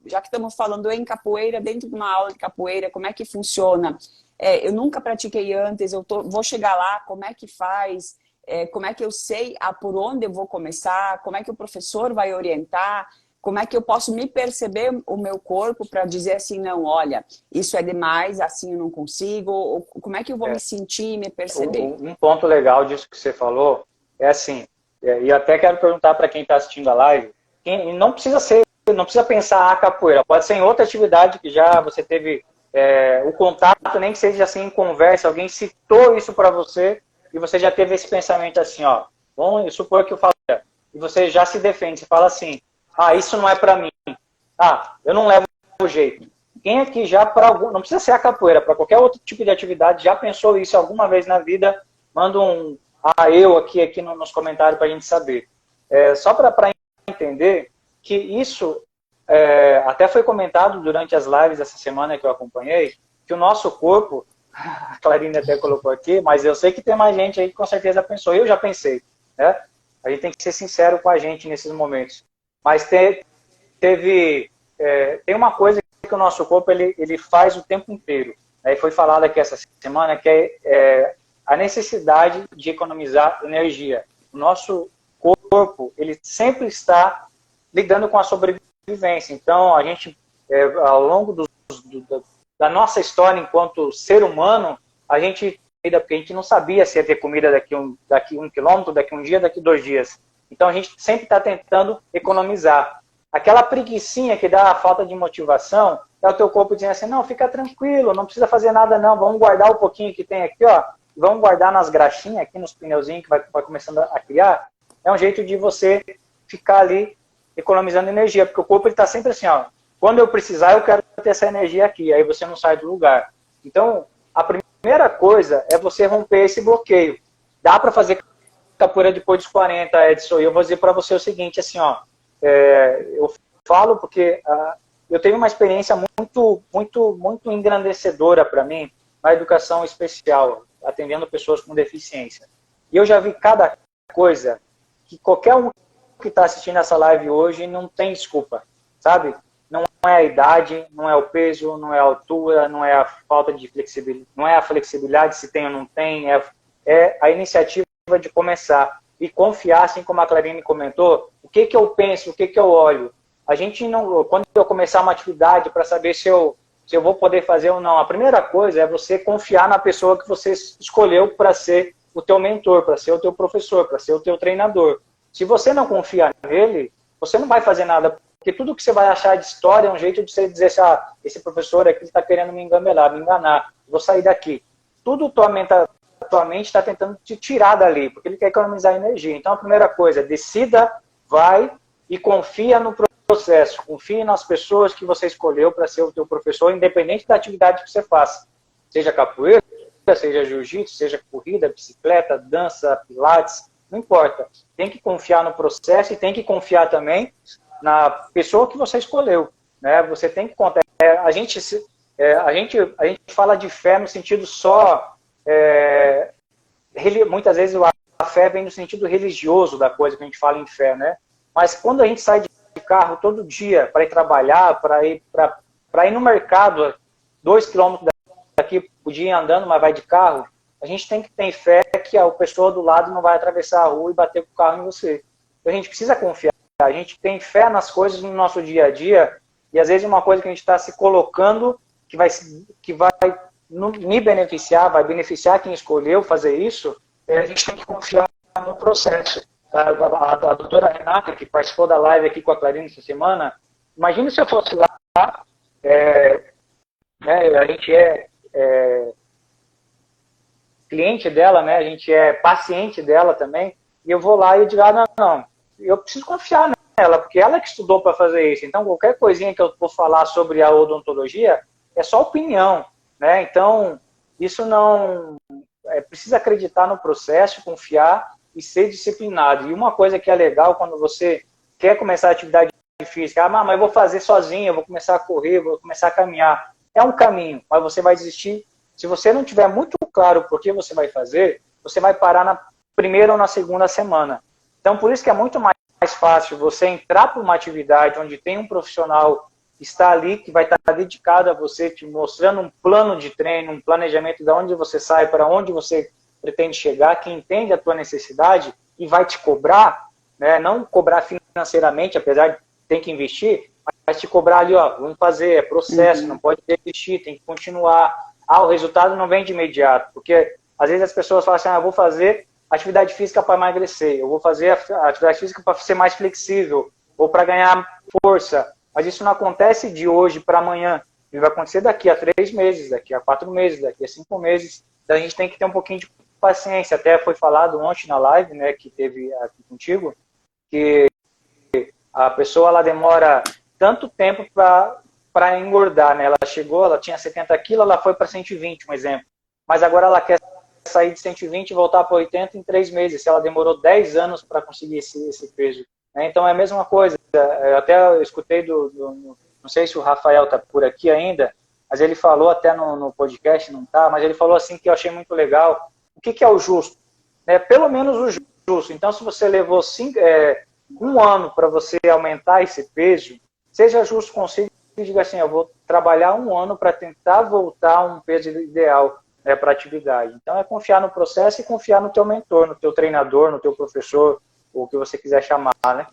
já que estamos falando em capoeira, dentro de uma aula de capoeira, como é que funciona? Eu nunca pratiquei antes, vou chegar lá, como é que faz? Como é que eu sei por onde eu vou começar? Como é que o professor vai orientar? Como é que eu posso me perceber o meu corpo para dizer assim, não, olha, isso é demais, assim eu não consigo? Ou como é que eu vou me sentir e me perceber?
Um ponto legal disso que você falou é assim, e até quero perguntar para quem está assistindo a live, não precisa pensar a capoeira, pode ser em outra atividade que já você teve o contato, nem que seja assim em conversa, alguém citou isso para você e você já teve esse pensamento assim, vamos supor que eu falo, e você já se defende, você fala assim, isso não é para mim, eu não levo o jeito. Quem aqui já, não precisa ser a capoeira, para qualquer outro tipo de atividade, já pensou isso alguma vez na vida? Manda um eu aqui nos comentários para a gente saber. Só para entender que isso, até foi comentado durante as lives essa semana que eu acompanhei, que o nosso corpo, a Clarine até colocou aqui, mas eu sei que tem mais gente aí que com certeza pensou, eu já pensei, né? A gente tem que ser sincero com a gente nesses momentos. Mas tem uma coisa que o nosso corpo ele faz o tempo inteiro. Né? E foi falado aqui essa semana que é a necessidade de economizar energia. O nosso corpo ele sempre está lidando com a sobrevivência. Então, a gente, ao longo da nossa história enquanto ser humano, a gente, porque a gente não sabia se ia ter comida daqui 1 quilômetro, daqui 1 dia, daqui 2 dias. Então, a gente sempre está tentando economizar. Aquela preguicinha que dá a falta de motivação, é o teu corpo dizendo assim, não, fica tranquilo, não precisa fazer nada não, vamos guardar o pouquinho que tem aqui, vamos guardar nas graxinhas aqui, nos pneuzinhos que vai começando a criar. É um jeito de você ficar ali economizando energia, porque o corpo está sempre assim, quando eu precisar, eu quero ter essa energia aqui, aí você não sai do lugar. Então, a primeira coisa é você romper esse bloqueio. Dá para fazer capoeira depois dos 40, Edson, e eu vou dizer para você o seguinte, assim, eu falo porque eu tenho uma experiência muito engrandecedora para mim na educação especial. atendendo pessoas com deficiência. E eu já vi cada coisa que qualquer um que está assistindo essa live hoje não tem desculpa, sabe? Não é a idade, não é o peso, não é a altura, não é a falta de flexibilidade, não é a flexibilidade se tem ou não tem, é a iniciativa de começar e confiar, assim como a Clarine comentou, o que eu penso, o que eu olho. A gente não, quando eu começar uma atividade para saber se eu vou poder fazer ou não, a primeira coisa é você confiar na pessoa que você escolheu para ser o teu mentor, para ser o teu professor, para ser o teu treinador. Se você não confia nele, você não vai fazer nada, porque tudo que você vai achar de história é um jeito de você dizer assim, esse professor aqui está querendo me engabelar, me enganar, vou sair daqui. Tudo tua mente está tentando te tirar dali, porque ele quer economizar energia. Então a primeira coisa, decida, vai e confia no processo, confie nas pessoas que você escolheu para ser o teu professor, independente da atividade que você faça. Seja capoeira, seja jiu-jitsu, seja corrida, bicicleta, dança, pilates, não importa. Tem que confiar no processo e tem que confiar também na pessoa que você escolheu, né? Você tem que contar. A gente fala de fé no sentido só... muitas vezes a fé vem no sentido religioso da coisa que a gente fala em fé, né? Mas quando a gente sai de carro todo dia para ir trabalhar, para ir no mercado, 2 quilômetros daqui, podia ir andando, mas vai de carro, a gente tem que ter fé que a pessoa do lado não vai atravessar a rua e bater com o carro em você. Então a gente precisa confiar, a gente tem fé nas coisas no nosso dia a dia, e às vezes uma coisa que a gente está se colocando que vai me beneficiar, vai beneficiar quem escolheu fazer isso, a gente tem que confiar no processo. A doutora Renata, que participou da live aqui com a Clarine essa semana, imagina se eu fosse lá, a gente cliente dela, né? A gente é paciente dela também, e eu vou lá e digo, não, eu preciso confiar nela, porque ela que estudou para fazer isso. Então, qualquer coisinha que eu for falar sobre a odontologia é só opinião, né? Então, isso não... precisa acreditar no processo, confiar e ser disciplinado. E uma coisa que é legal quando você quer começar a atividade física, mas eu vou fazer sozinho, eu vou começar a correr, vou começar a caminhar. É um caminho, mas você vai desistir. Se você não tiver muito claro por que você vai fazer, você vai parar na primeira ou na segunda semana. Então, por isso que é muito mais fácil você entrar para uma atividade onde tem um profissional que está ali, que vai estar dedicado a você, te mostrando um plano de treino, um planejamento de onde você sai, para onde você pretende chegar, que entende a tua necessidade e vai te cobrar, né? Não cobrar financeiramente, apesar de ter que investir, mas te cobrar ali, vamos fazer, é processo, não pode desistir, tem que continuar. O resultado não vem de imediato, porque às vezes as pessoas falam assim, eu vou fazer atividade física para emagrecer, eu vou fazer a atividade física para ser mais flexível, ou para ganhar força, mas isso não acontece de hoje para amanhã, isso vai acontecer daqui a 3 meses, daqui a 4 meses, daqui a 5 meses, então a gente tem que ter um pouquinho de paciência. Até foi falado ontem na live, né, que teve aqui contigo, que a pessoa ela demora tanto tempo para engordar, né? Ela chegou, ela tinha 70 quilos, ela foi para 120, um exemplo. Mas agora ela quer sair de 120 e voltar para 80 em 3 meses. Se ela demorou 10 anos para conseguir esse peso, né? Então é a mesma coisa. Eu até escutei não sei se o Rafael está por aqui ainda, mas ele falou até no podcast, não tá, mas ele falou assim que eu achei muito legal. O que é o justo? Pelo menos o justo. Então, se você levou 1 ano para você aumentar esse peso, seja justo consigo e diga assim, eu vou trabalhar 1 ano para tentar voltar a um peso ideal, né, para a atividade. Então, é confiar no processo e confiar no teu mentor, no teu treinador, no teu professor, ou o que você quiser chamar, né?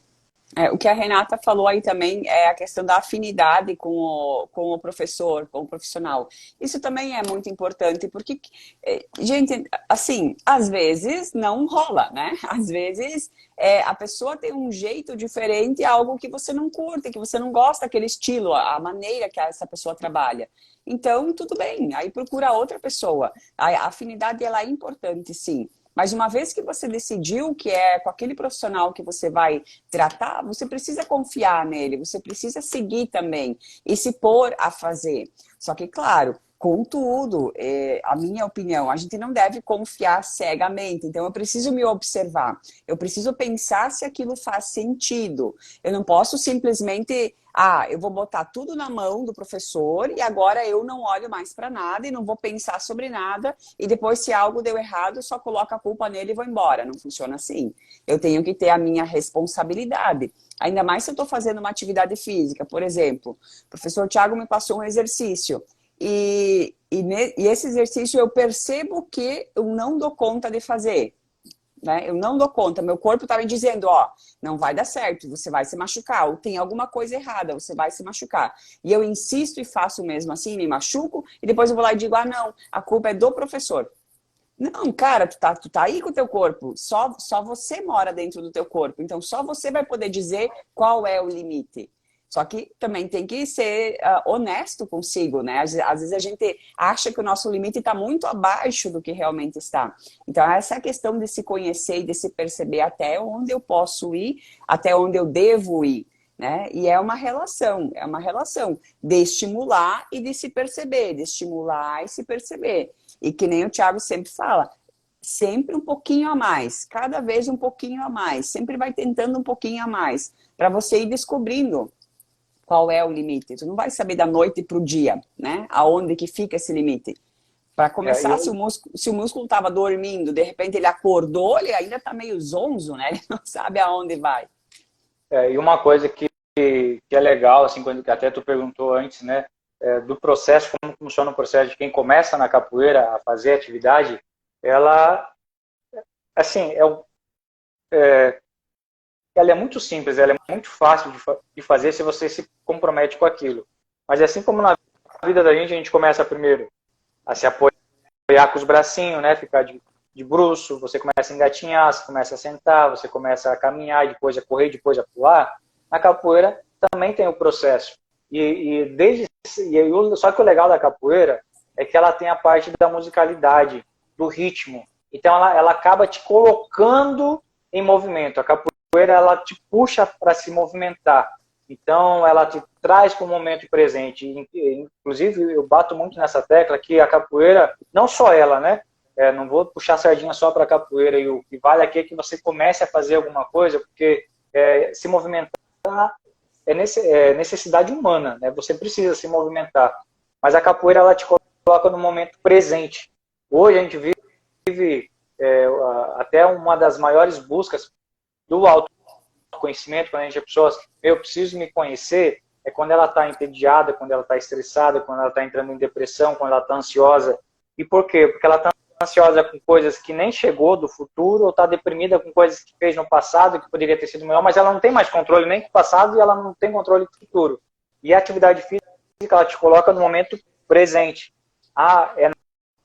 O que a Renata falou aí também é a questão da afinidade com o professor, com o profissional. Isso também é muito importante, porque, gente, assim, às vezes não rola, né? Às vezes a pessoa tem um jeito diferente, algo que você não curte, que você não gosta daquele estilo, a maneira que essa pessoa trabalha. Então, tudo bem, aí procura outra pessoa. A afinidade, ela é importante, sim. Mas uma vez que você decidiu que é com aquele profissional que você vai tratar, você precisa confiar nele, você precisa seguir também e se pôr a fazer. Só que, claro, Com tudo, a minha opinião, a gente não deve confiar cegamente. Então, eu preciso me observar. Eu preciso pensar se aquilo faz sentido. Eu não posso simplesmente, eu vou botar tudo na mão do professor e agora eu não olho mais para nada e não vou pensar sobre nada. E depois, se algo deu errado, eu só coloco a culpa nele e vou embora. Não funciona assim. Eu tenho que ter a minha responsabilidade. Ainda mais se eu estou fazendo uma atividade física. Por exemplo, o professor Thiago me passou um exercício. E esse exercício eu percebo que eu não dou conta de fazer, né? Eu não dou conta, meu corpo está me dizendo, ó, não vai dar certo, você vai se machucar, ou tem alguma coisa errada, você vai se machucar. E eu insisto e faço mesmo assim, me machuco, e depois eu vou lá e digo, não, a culpa é do professor. Não, cara, tu tá aí com o teu corpo, só você mora dentro do teu corpo, então só você vai poder dizer qual é o limite. Só que também tem que ser honesto consigo, né? Às vezes a gente acha que o nosso limite está muito abaixo do que realmente está. Então, essa é a questão de se conhecer e de se perceber até onde eu posso ir, até onde eu devo ir, né? E é uma relação de estimular e de se perceber, de estimular e se perceber. E que nem o Thiago sempre fala, sempre um pouquinho a mais, cada vez um pouquinho a mais, sempre vai tentando um pouquinho a mais, para você ir descobrindo qual é o limite. Tu não vai saber da noite para o dia, né? Aonde que fica esse limite. Para começar, se o músculo estava dormindo, de repente ele acordou, ele ainda está meio zonzo, né? Ele não sabe aonde vai.
E uma coisa que é legal, assim, quando até tu perguntou antes, né, do processo, como funciona o processo de quem começa na capoeira a fazer atividade, ela, assim, ela é muito simples, ela é muito fácil de fazer se você se compromete com aquilo. Mas assim como na vida da gente, a gente começa primeiro a se apoiar com os bracinhos, né, ficar de bruço, você começa a engatinhar, você começa a sentar, você começa a caminhar, depois a correr, depois a pular. Na capoeira também tem o processo. Só que o legal da capoeira é que ela tem a parte da musicalidade, do ritmo. Então ela acaba te colocando em movimento. A capoeira ela te puxa para se movimentar. Então ela te traz para o momento presente. Inclusive eu bato muito nessa tecla que a capoeira, não só ela, né? Não vou puxar a sardinha só para a capoeira, e o que vale aqui é que você comece a fazer alguma coisa, porque se movimentar é necessidade humana, né? Você precisa se movimentar. Mas a capoeira ela te coloca no momento presente. Hoje a gente vive até uma das maiores buscas do autoconhecimento, quando a pessoa, eu preciso me conhecer, é quando ela está entediada, quando ela está estressada, quando ela está entrando em depressão, quando ela está ansiosa. E por quê? Porque ela está ansiosa com coisas que nem chegou do futuro, ou está deprimida com coisas que fez no passado, que poderia ter sido melhor, mas ela não tem mais controle nem do passado e ela não tem controle do futuro. E a atividade física, ela te coloca no momento presente. É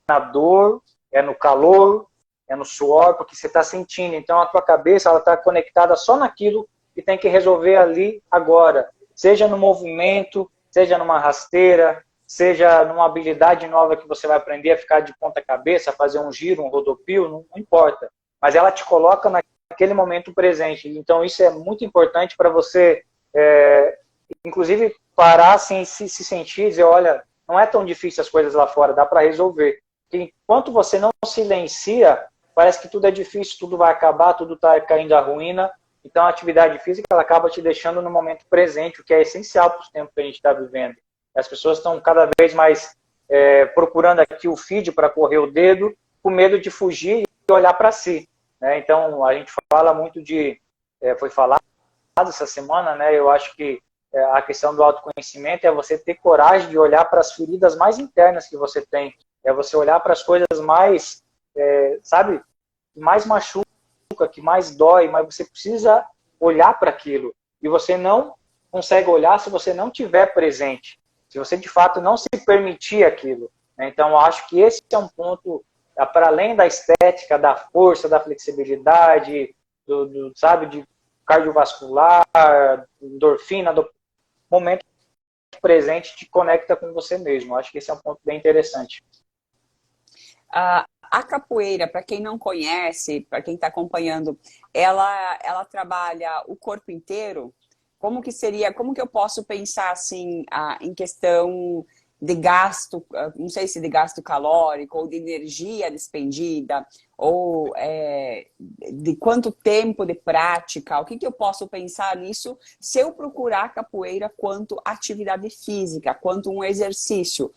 na dor, é no calor, é no suor, porque você está sentindo. Então a tua cabeça ela está conectada só naquilo que tem que resolver ali agora. Seja no movimento, seja numa rasteira, seja numa habilidade nova que você vai aprender a ficar de ponta cabeça, fazer um giro, um rodopio, não importa. Mas ela te coloca naquele momento presente. Então isso é muito importante para você, inclusive, parar assim, se sentir e dizer, olha, não é tão difícil as coisas lá fora, dá para resolver. Porque enquanto você não silencia, parece que tudo é difícil, tudo vai acabar, tudo está caindo à ruína. Então a atividade física ela acaba te deixando no momento presente, o que é essencial para os tempos que a gente está vivendo. As pessoas estão cada vez mais procurando aqui o feed para correr o dedo, com medo de fugir e olhar para si. Né? Então, a gente fala muito foi falado essa semana, né? Eu acho que a questão do autoconhecimento é você ter coragem de olhar para as feridas mais internas que você tem. É você olhar para as coisas mais, sabe, que mais machuca, que mais dói, mas você precisa olhar para aquilo. E você não consegue olhar se você não tiver presente. Se você, de fato, não se permitir aquilo. Né? Então, eu acho que esse é um ponto, para além da estética, da força, da flexibilidade, sabe, de cardiovascular, endorfina, do momento presente te conecta com você mesmo. Eu acho que esse é um ponto bem interessante.
A capoeira, para quem não conhece, para quem está acompanhando, ela trabalha o corpo inteiro? Como que eu posso pensar assim, em questão de gasto, não sei se de gasto calórico, ou de energia despendida, ou de quanto tempo de prática, o que eu posso pensar nisso se eu procurar capoeira quanto atividade física, quanto um exercício,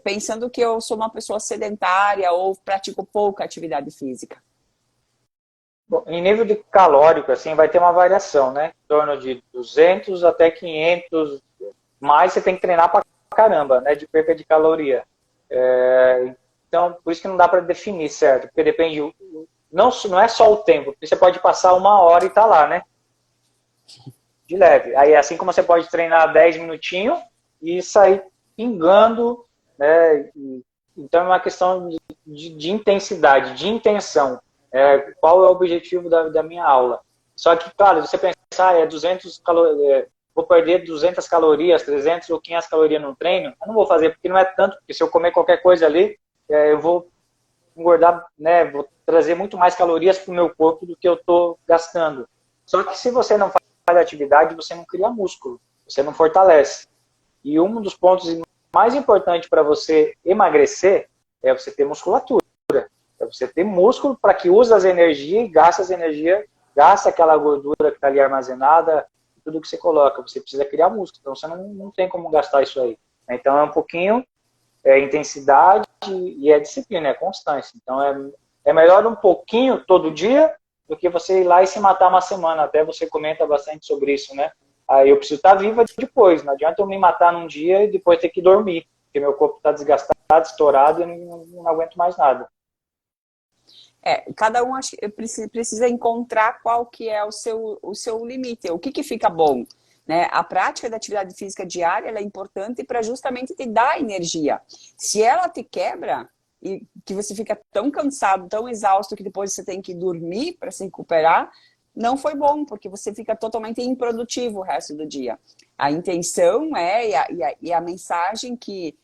pensando que eu sou uma pessoa sedentária ou pratico pouca atividade física.
Bom, em nível de calórico, assim, vai ter uma variação, né? Em torno de 200 até 500, mas você tem que treinar pra caramba, né? De perca de caloria. Então, por isso que não dá para definir, certo? Porque depende, não é só o tempo, porque você pode passar 1 hora e tá lá, né? De leve. Aí, assim como você pode treinar 10 minutinhos e sair pingando, né? Então, é uma questão de intensidade, de intenção. Qual é o objetivo da minha aula? Só que, claro, você pensar, 200 calorias, vou perder 200 calorias, 300 ou 500 calorias no treino, eu não vou fazer, porque não é tanto, porque se eu comer qualquer coisa ali, eu vou engordar, né? Vou trazer muito mais calorias para o meu corpo do que eu estou gastando. Só que se você não faz atividade, você não cria músculo, você não fortalece. E um dos pontos mais importantes para você emagrecer é você ter musculatura. É você ter músculo para que use as energias e gaste as energias, gasta aquela gordura que está ali armazenada, tudo que você coloca. Você precisa criar músculo, então você não tem como gastar isso aí. Então é um pouquinho intensidade e disciplina, é constância. Então é melhor um pouquinho todo dia do que você ir lá e se matar uma semana. Até você comenta bastante sobre isso, né? Aí eu preciso estar viva depois. Não adianta eu me matar num dia e depois ter que dormir, porque meu corpo está desgastado, estourado e não aguento mais nada.
Cada um precisa encontrar qual que é o seu limite, o que fica bom. Né? A prática da atividade física diária ela é importante para justamente te dar energia. Se ela te quebra e que você fica tão cansado, tão exausto que depois você tem que dormir para se recuperar, não foi bom, porque você fica totalmente improdutivo o resto do dia. A intenção e a mensagem que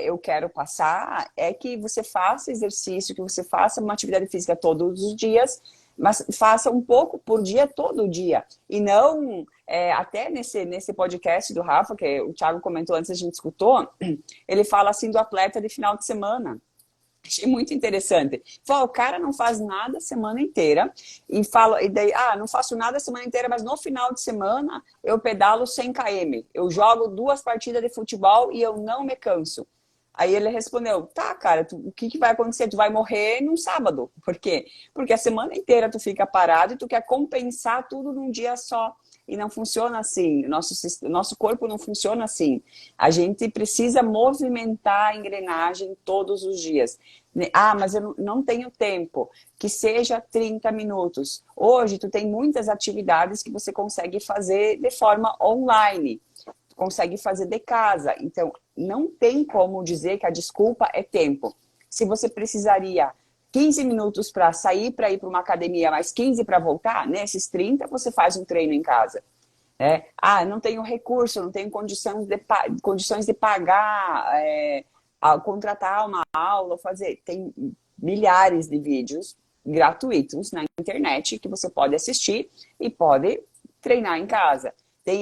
eu quero passar é que você faça exercício, que você faça uma atividade física todos os dias, mas faça um pouco por dia, todo dia. E não, até nesse podcast do Rafa, que o Thiago comentou antes, a gente escutou, ele fala assim do atleta de final de semana. Achei muito interessante. Fala, o cara não faz nada a semana inteira e daí, não faço nada a semana inteira, mas no final de semana eu pedalo 100 km. Eu jogo 2 partidas de futebol e eu não me canso. Aí ele respondeu, tá, cara, o que vai acontecer? Tu vai morrer num sábado. Por quê? Porque a semana inteira tu fica parado e tu quer compensar tudo num dia só. E não funciona assim. Nosso corpo não funciona assim. A gente precisa movimentar a engrenagem todos os dias. Mas eu não tenho tempo. Que seja 30 minutos. Hoje, tu tem muitas atividades que você consegue fazer de forma online. Tu consegue fazer de casa. Então, não tem como dizer que a desculpa é tempo. Se você precisaria 15 minutos para sair, para ir para uma academia, mais 15 para voltar, nesses 30 você faz um treino em casa. Não tenho recurso, não tenho condições de pagar, contratar uma aula, fazer. Tem milhares de vídeos gratuitos na internet que você pode assistir e pode treinar em casa. Tem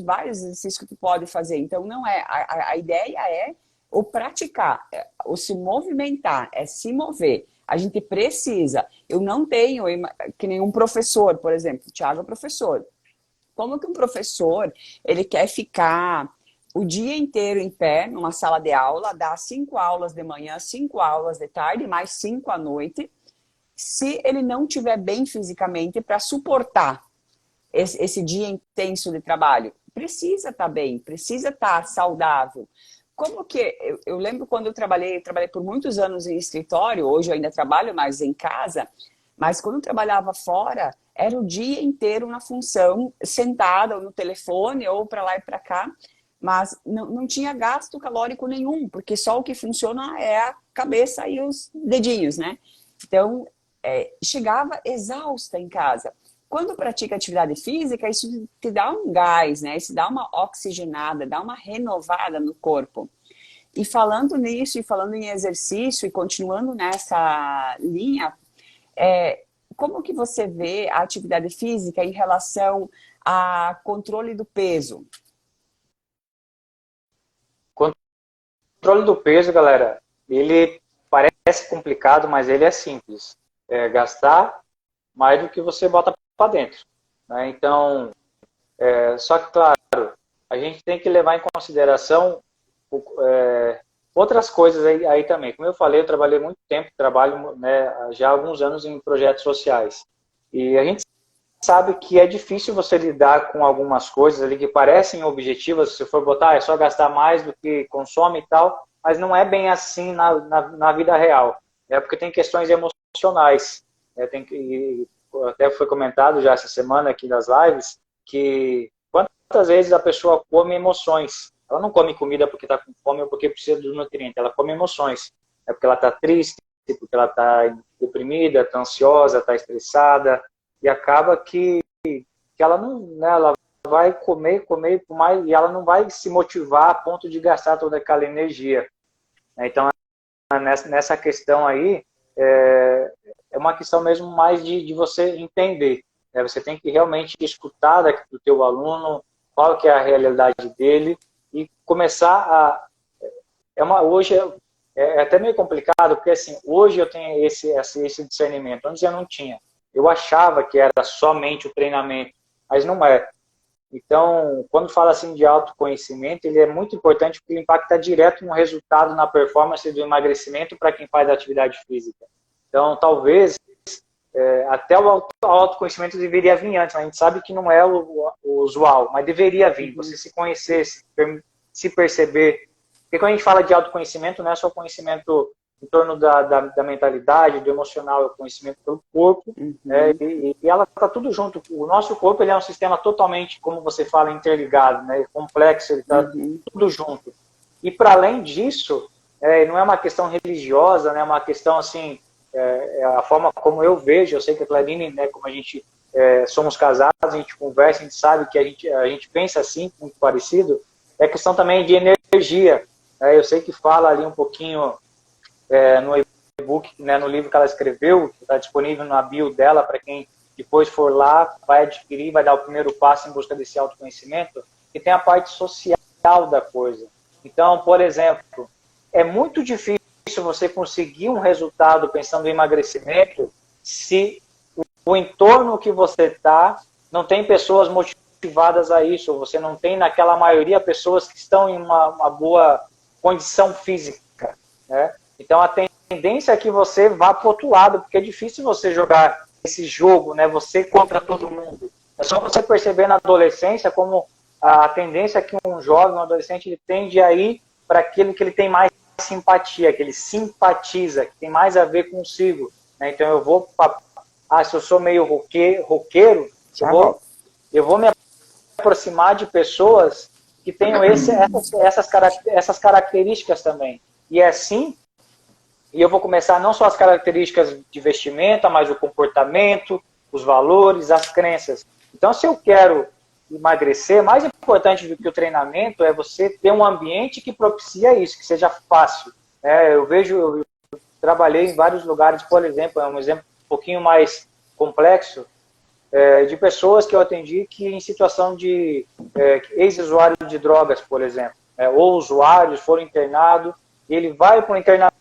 vários exercícios que tu pode fazer. Então, não é. A ideia é o praticar, o se movimentar, se mover. A gente precisa. Eu não tenho, que nem um professor, por exemplo. O Thiago é professor. Como que um professor, ele quer ficar o dia inteiro em pé, numa sala de aula, dar 5 aulas de manhã, 5 aulas de tarde, mais 5 à noite, se ele não estiver bem fisicamente para suportar esse dia intenso de trabalho? Precisa estar bem, precisa estar saudável. Como que... Eu lembro quando eu trabalhei por muitos anos em escritório, hoje eu ainda trabalho mais em casa, mas quando eu trabalhava fora, era o dia inteiro na função, sentada ou no telefone, ou para lá e para cá, mas não tinha gasto calórico nenhum, porque só o que funciona é a cabeça e os dedinhos, né? Então, chegava exausta em casa. Quando pratica atividade física, isso te dá um gás, né? Isso dá uma oxigenada, dá uma renovada no corpo. E falando nisso, e falando em exercício, e continuando nessa linha, como que você vê a atividade física em relação a controle do peso?
controle do peso, galera, ele parece complicado, mas ele é simples. É gastar mais do que você bota para dentro, né? Então, só que, claro, a gente tem que levar em consideração outras coisas aí também. Como eu falei, eu trabalhei muito tempo, trabalho, né, já há alguns anos em projetos sociais. E a gente sabe que é difícil você lidar com algumas coisas ali que parecem objetivas, se for botar, é só gastar mais do que consome e tal, mas não é bem assim na vida real. É porque tem questões emocionais. Até foi comentado já essa semana aqui das lives, que quantas vezes a pessoa come emoções. Ela não come comida porque está com fome ou porque precisa do nutriente, ela come emoções. É porque ela está triste, porque ela está deprimida, está ansiosa, está estressada, e acaba que ela não, né, ela vai comer por mais, e ela não vai se motivar a ponto de gastar toda aquela energia. Então, nessa questão aí, é uma questão mesmo mais de você entender. Né? Você tem que realmente escutar do teu aluno, qual que é a realidade dele, e começar hoje é até meio complicado, porque assim, hoje eu tenho esse discernimento, antes eu não tinha. Eu achava que era somente o treinamento, mas não é. Então, quando fala assim de autoconhecimento, ele é muito importante porque ele impacta direto no resultado, na performance do emagrecimento para quem faz atividade física. Então, talvez, até o autoconhecimento deveria vir antes, mas a gente sabe que não é o usual, mas deveria vir. Você se conhecer, se perceber. Porque quando a gente fala de autoconhecimento, não é só conhecimento em torno da mentalidade, do emocional, é o conhecimento pelo corpo, né? E ela está tudo junto. O nosso corpo ele é um sistema totalmente, como você fala, interligado, né? Complexo, ele está tudo junto. E para além disso, não é uma questão religiosa, né? É uma questão assim, a forma como eu vejo, eu sei que a Clarine, né, como a gente somos casados, a gente conversa, a gente sabe que a gente pensa assim, muito parecido, é questão também de energia. Eu sei que fala ali um pouquinho no e-book, né, no livro que ela escreveu, que está disponível na bio dela, para quem depois for lá, vai adquirir, vai dar o primeiro passo em busca desse autoconhecimento, e tem a parte social da coisa. Então, por exemplo, é muito difícil você conseguir um resultado pensando em emagrecimento se o entorno que você está não tem pessoas motivadas a isso, ou você não tem, naquela maioria, pessoas que estão em uma boa condição física, né? Então, a tendência é que você vá para o outro lado, porque é difícil você jogar esse jogo, né? Você contra todo mundo. É só você perceber na adolescência como a tendência é que um jovem, um adolescente, ele tende a ir para aquilo que ele tem mais simpatia, que ele simpatiza, que tem mais a ver consigo. Né? Então, eu vou se eu sou meio roqueiro, eu vou me aproximar de pessoas que tenham essas características também. E é assim, e eu vou começar não só as características de vestimenta, mas o comportamento, os valores, as crenças. Então, se eu quero emagrecer, mais importante do que o treinamento é você ter um ambiente que propicia isso, que seja fácil. Eu trabalhei em vários lugares, por exemplo, é um exemplo um pouquinho mais complexo, de pessoas que eu atendi que em situação de ex-usuário de drogas, por exemplo, ou usuários foram internados, ele vai para o internamento,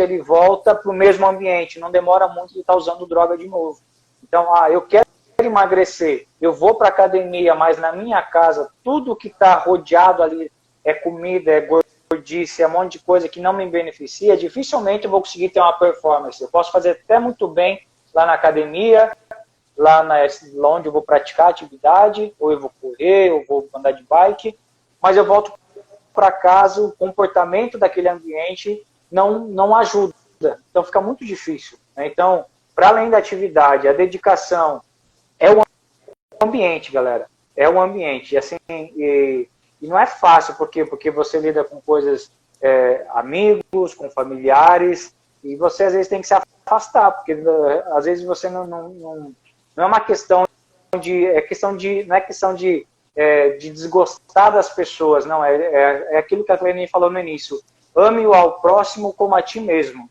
ele volta para o mesmo ambiente, não demora muito de estar usando droga de novo. Então, eu quero emagrecer, eu vou para a academia, mas na minha casa, tudo que está rodeado ali é comida, é gordice, é um monte de coisa que não me beneficia, dificilmente eu vou conseguir ter uma performance. Eu posso fazer até muito bem lá na academia, lá onde eu vou praticar atividade, ou eu vou correr, ou vou andar de bike, mas eu volto para casa, o comportamento daquele ambiente não ajuda. Então fica muito difícil. Né? Então, para além da atividade, a dedicação é o ambiente, galera. É o ambiente. E, assim, e não é fácil, porque você lida com coisas, amigos, com familiares, e você às vezes tem que se afastar, porque às vezes você não é uma questão de... não é questão de desgostar das pessoas, não. É aquilo que a Cleine falou no início. Ame-o ao próximo como a ti mesmo.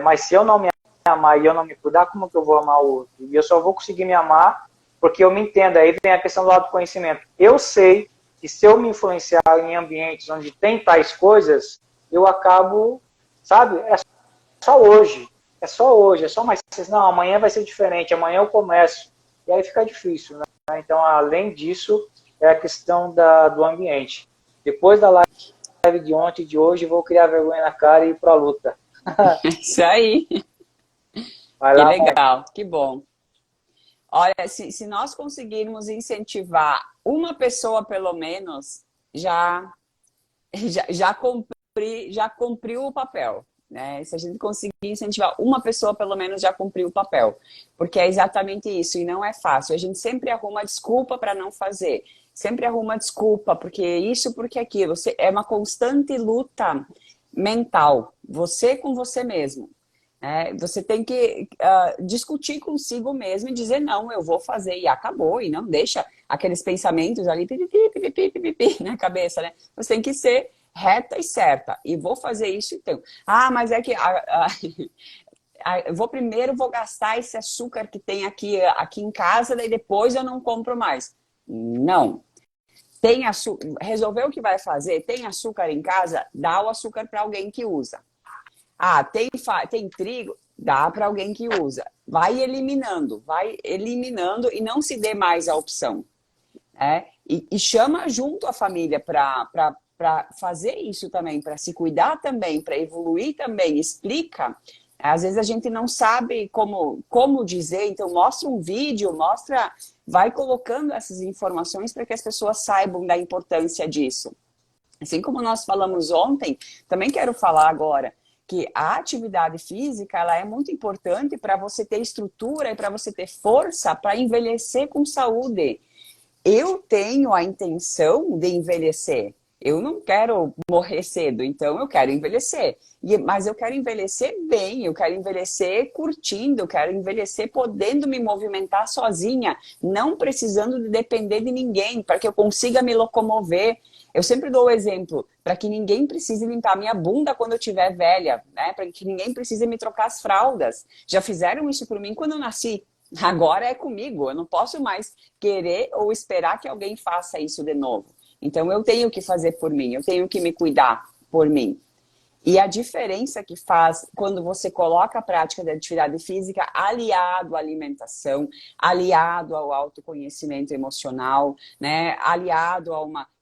Mas se eu não me amar e eu não me cuidar, como que eu vou amar o outro? E eu só vou conseguir me amar porque eu me entendo. Aí vem a questão do autoconhecimento. Eu sei que se eu me influenciar em ambientes onde tem tais coisas, eu acabo, sabe, é só mais, não, amanhã vai ser diferente, amanhã eu começo, e aí fica difícil, né? Então, além disso, é a questão do ambiente. Depois da live de ontem e de hoje, vou criar vergonha na cara e ir para a luta.
Isso aí.
Vai
Que
lá, mãe.
legal, que bom. Olha, se nós conseguirmos incentivar uma pessoa, pelo menos, já cumpriu o papel. Né? Se a gente conseguir incentivar uma pessoa, pelo menos, já cumpriu o papel. Porque é exatamente isso, e não é fácil. A gente sempre arruma desculpa para não fazer. Sempre arruma desculpa, porque isso, porque aquilo. É uma constante luta mental. Você com você mesmo. Você tem que discutir consigo mesmo e dizer, não, eu vou fazer e acabou. E não deixa aqueles pensamentos ali na cabeça, né? Você tem que ser reta e certa. E vou fazer isso então. Ah, mas é que vou gastar esse açúcar que tem aqui em casa, daí depois eu não compro mais. Não. Tem açúcar, resolveu o que vai fazer? Tem açúcar em casa? Dá o açúcar para alguém que usa. Ah, tem trigo? Dá para alguém que usa. Vai eliminando e não se dê mais a opção. E chama junto a família para fazer isso também, para se cuidar também, para evoluir também, explica. Às vezes a gente não sabe como dizer, então mostra um vídeo, vai colocando essas informações para que as pessoas saibam da importância disso. Assim como nós falamos ontem, também quero falar agora que a atividade física ela é muito importante para você ter estrutura e para você ter força para envelhecer com saúde. Eu tenho a intenção de envelhecer. Eu não quero morrer cedo, então eu quero envelhecer. Mas eu quero envelhecer bem, eu quero envelhecer curtindo, eu quero envelhecer podendo me movimentar sozinha, não precisando de depender de ninguém, para que eu consiga me locomover. Eu sempre dou o exemplo, para que ninguém precise limpar minha bunda quando eu estiver velha, né? Para que ninguém precise me trocar as fraldas. Já fizeram isso por mim quando eu nasci. Agora é comigo, eu não posso mais querer ou esperar que alguém faça isso de novo. Então eu tenho que fazer por mim, eu tenho que me cuidar por mim. E a diferença que faz quando você coloca a prática da atividade física aliado à alimentação, aliado ao autoconhecimento emocional, né? Aliado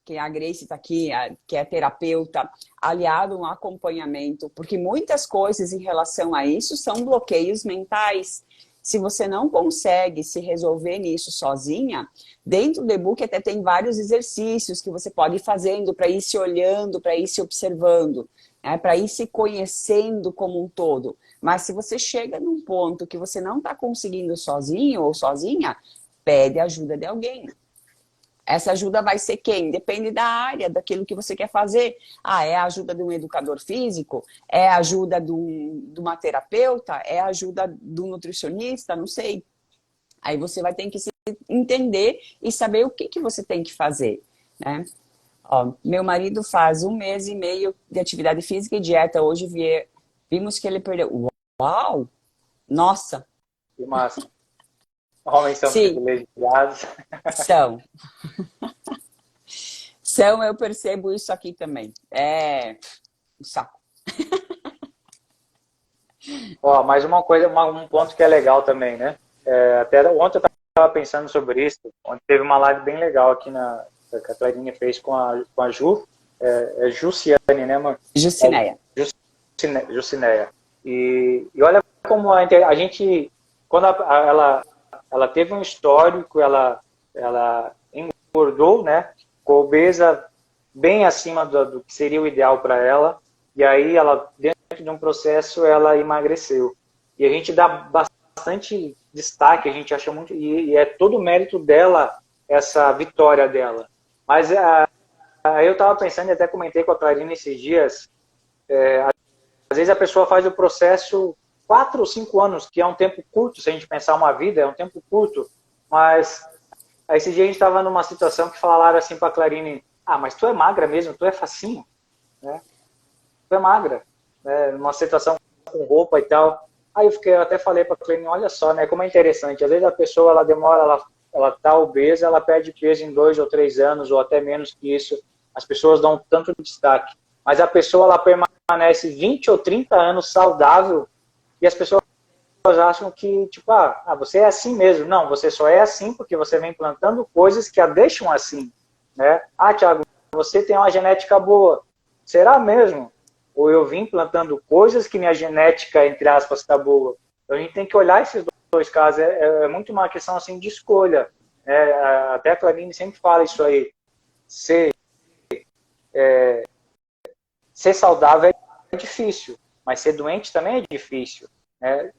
que a Grace está aqui, que é terapeuta, aliado a um acompanhamento, porque muitas coisas em relação a isso são bloqueios mentais. Se você não consegue se resolver nisso sozinha, dentro do e-book até tem vários exercícios que você pode ir fazendo para ir se olhando, para ir se observando, para ir se conhecendo como um todo. Mas se você chega num ponto que você não está conseguindo sozinho ou sozinha, pede ajuda de alguém. Essa ajuda vai ser quem? Depende da área, daquilo que você quer fazer. Ah, é a ajuda de um educador físico? É a ajuda de uma terapeuta? É a ajuda do nutricionista? Não sei. Aí você vai ter que se entender e saber o que você tem que fazer, né? Ó, meu marido faz 1 mês e meio de atividade física e dieta. Hoje vimos que ele perdeu. Uau! Nossa!
Que massa. Homens são privilegiados.
São. Eu percebo isso aqui também. É um saco.
Ó, mais uma coisa, um ponto que é legal também, né? Até ontem eu estava pensando sobre isso. Ontem teve uma live bem legal aqui que a Clarinha fez com a Ju. É Jussiane, né, mano?
Jucineia.
Jucineia. E olha como a gente, quando ela teve um histórico, ela engordou, né? Ficou obesa bem acima do que seria o ideal para ela. E aí ela, dentro de um processo, ela emagreceu. E a gente dá bastante destaque, a gente acha muito, e é todo o mérito dela, essa vitória dela. Mas eu estava pensando, e até comentei com a Clarina esses dias, às vezes a pessoa faz o processo 4 ou 5 anos, que é um tempo curto, se a gente pensar uma vida, é um tempo curto, mas esse dia a gente estava numa situação que falaram assim para a Clarine, mas tu é magra mesmo, tu é facinho, né? Tu é magra, né? Numa situação com roupa e tal. Aí eu até falei para a Clarine, olha só, né, como é interessante, às vezes a pessoa, ela demora, ela tá obesa, ela perde peso em 2 ou 3 anos, ou até menos que isso, as pessoas dão tanto destaque, mas a pessoa, ela permanece permanece 20 ou 30 anos saudável e as pessoas acham que, tipo, você é assim mesmo. Não, você só é assim porque você vem plantando coisas que a deixam assim, né? Thiago, você tem uma genética boa. Será mesmo? Ou eu vim plantando coisas que minha genética, entre aspas, está boa? Então, a gente tem que olhar esses dois casos. É muito uma questão, assim, de escolha. Até a Clarine sempre fala isso aí. Ser saudável é difícil, mas ser doente também é difícil.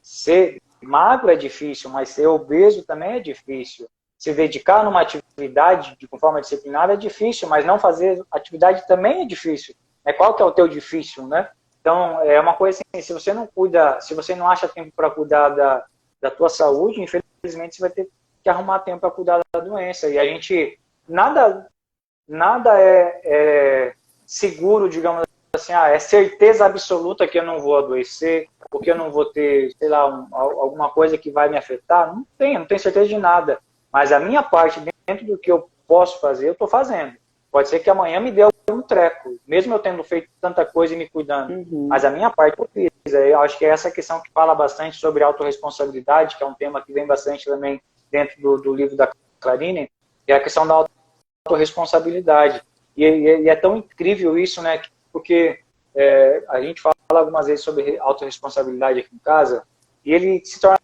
Ser magro é difícil, mas ser obeso também é difícil. Se dedicar numa atividade de forma disciplinada é difícil, mas não fazer atividade também é difícil. Qual que é o teu difícil, né? Então, é uma coisa assim, se você não cuida, se você não acha tempo para cuidar da tua saúde, infelizmente você vai ter que arrumar tempo para cuidar da doença. E a gente, nada é seguro, digamos assim, é certeza absoluta que eu não vou adoecer, porque eu não vou ter, sei lá, alguma coisa que vai me afetar. Não tenho certeza de nada. Mas a minha parte, dentro do que eu posso fazer, eu estou fazendo. Pode ser que amanhã me dê algum treco, mesmo eu tendo feito tanta coisa e me cuidando.
Uhum.
Mas a minha parte eu fiz. Eu acho que é essa questão que fala bastante sobre autorresponsabilidade, que é um tema que vem bastante também dentro do livro da Clarine, que é a questão da autorresponsabilidade. E é tão incrível isso, né? Porque a gente fala algumas vezes sobre autorresponsabilidade aqui em casa, e ele se torna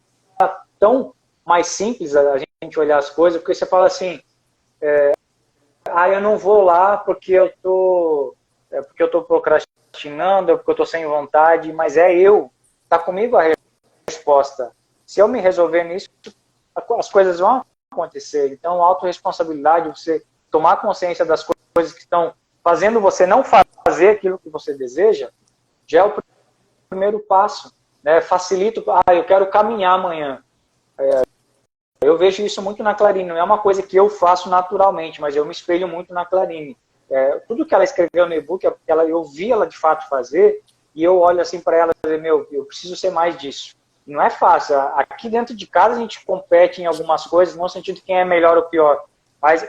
tão mais simples a gente olhar as coisas, porque você fala assim, eu não vou lá porque eu tô procrastinando, porque eu tô sem vontade, mas tá comigo a resposta. Se eu me resolver nisso, as coisas vão acontecer. Então, autorresponsabilidade, você tomar consciência das coisas que estão fazendo você não fazer aquilo que você deseja, já é o primeiro passo, né? Facilita, eu quero caminhar amanhã. Eu vejo isso muito na Clarine, não é uma coisa que eu faço naturalmente, mas eu me espelho muito na Clarine. Tudo que ela escreveu no e-book, eu vi ela de fato fazer, e eu olho assim para ela e digo, eu preciso ser mais disso. Não é fácil. Aqui dentro de casa a gente compete em algumas coisas, não no sentido de quem é melhor ou pior, mas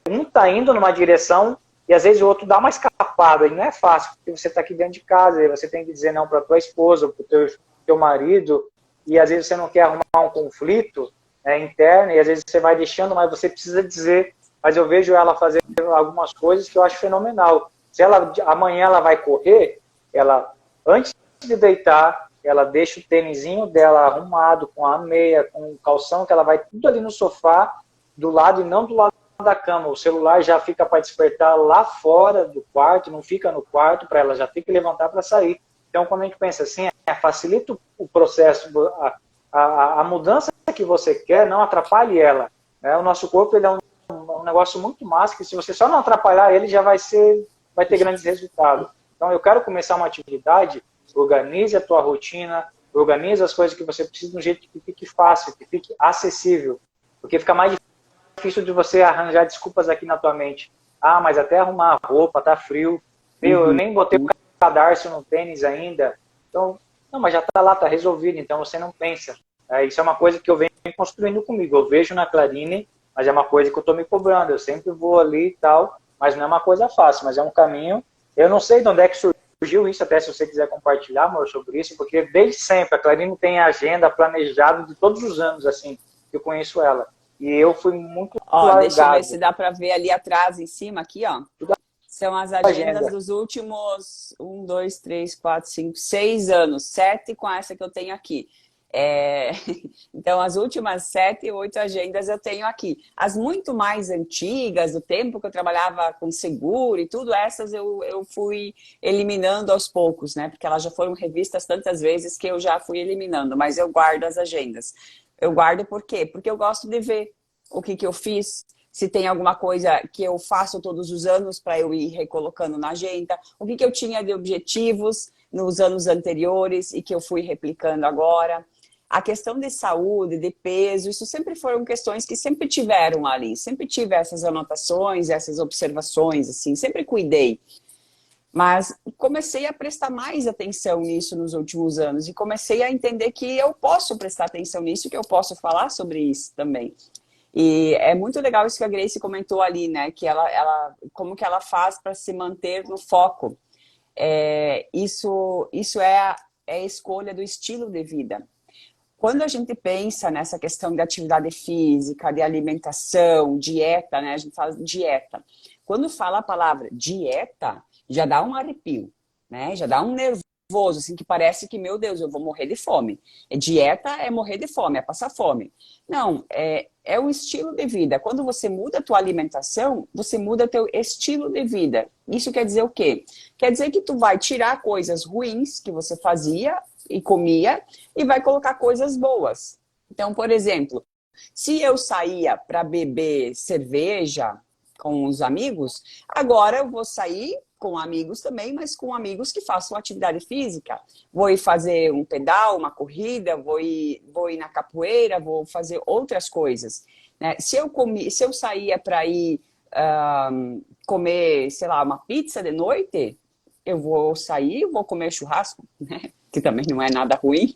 um está indo numa direção e às vezes o outro dá uma escapada, e não é fácil, porque você está aqui dentro de casa, e você tem que dizer não para tua esposa, para o teu marido, e às vezes você não quer arrumar um conflito interno, e às vezes você vai deixando, mas você precisa dizer. Mas eu vejo ela fazer algumas coisas que eu acho fenomenal. Se amanhã ela vai correr, ela, antes de deitar, ela deixa o tênisinho dela arrumado, com a meia, com o calção, que ela vai tudo ali no sofá, do lado e não do lado da cama. O celular já fica para despertar lá fora do quarto, não fica no quarto, para ela já ter que levantar para sair. Então, quando a gente pensa assim, facilita o processo, a mudança que você quer, não atrapalhe ela. O nosso corpo ele é um negócio muito massa, que se você só não atrapalhar ele, já vai ter grandes resultados. Então, eu quero começar uma atividade, organize a tua rotina, organize as coisas que você precisa de um jeito que fique fácil, que fique acessível. Porque fica mais difícil de você arranjar desculpas aqui na tua mente. Mas até arrumar a roupa, tá frio. Eu nem botei o cadarço no tênis ainda. Então, não, mas já tá lá, tá resolvido. Então você não pensa. Isso é uma coisa que eu venho construindo comigo. Eu vejo na Clarine, mas é uma coisa que eu tô me cobrando. Eu sempre vou ali e tal, mas não é uma coisa fácil, mas é um caminho. Eu não sei de onde é que surgiu isso, até se você quiser compartilhar, amor, sobre isso, porque desde sempre a Clarine tem agenda planejada de todos os anos, assim, que eu conheço ela. E eu fui muito largado.
Deixa eu ver se dá para ver ali atrás, em cima, aqui, ó. São as agendas dos últimos 1, 2, 3, 4, 5, 6 anos. 7 com essa que eu tenho aqui. Então, as últimas 7, 8 agendas eu tenho aqui. As muito mais antigas, do tempo que eu trabalhava com seguro e tudo, essas eu fui eliminando aos poucos, né? Porque elas já foram revistas tantas vezes que eu já fui eliminando. Mas eu guardo as agendas. Eu guardo por quê? Porque eu gosto de ver o que eu fiz, se tem alguma coisa que eu faço todos os anos para eu ir recolocando na agenda, o que eu tinha de objetivos nos anos anteriores e que eu fui replicando agora. A questão de saúde, de peso, isso sempre foram questões que sempre tiveram ali, sempre tive essas anotações, essas observações, assim, sempre cuidei. Mas comecei a prestar mais atenção nisso nos últimos anos e comecei a entender que eu posso prestar atenção nisso, que eu posso falar sobre isso também. E é muito legal isso que a Grace comentou ali, né? Que como que ela faz para se manter no foco. Isso é a escolha do estilo de vida. Quando a gente pensa nessa questão de atividade física, de alimentação, dieta, né? A gente fala de dieta. Quando fala a palavra dieta, já dá um arrepio, né? Já dá um nervoso, assim, que parece que, meu Deus, eu vou morrer de fome. Dieta é morrer de fome, é passar fome. Não, é o estilo de vida. Quando você muda a tua alimentação, você muda teu estilo de vida. Isso quer dizer o quê? Quer dizer que tu vai tirar coisas ruins que você fazia e comia e vai colocar coisas boas. Então, por exemplo, se eu saía para beber cerveja com os amigos, agora eu vou sair com amigos também, mas com amigos que façam atividade física. Vou ir fazer um pedal, uma corrida, vou ir na capoeira, vou fazer outras coisas. Né? Se eu saía para ir comer, sei lá, uma pizza de noite, eu vou sair, vou comer churrasco, né? Que também não é nada ruim,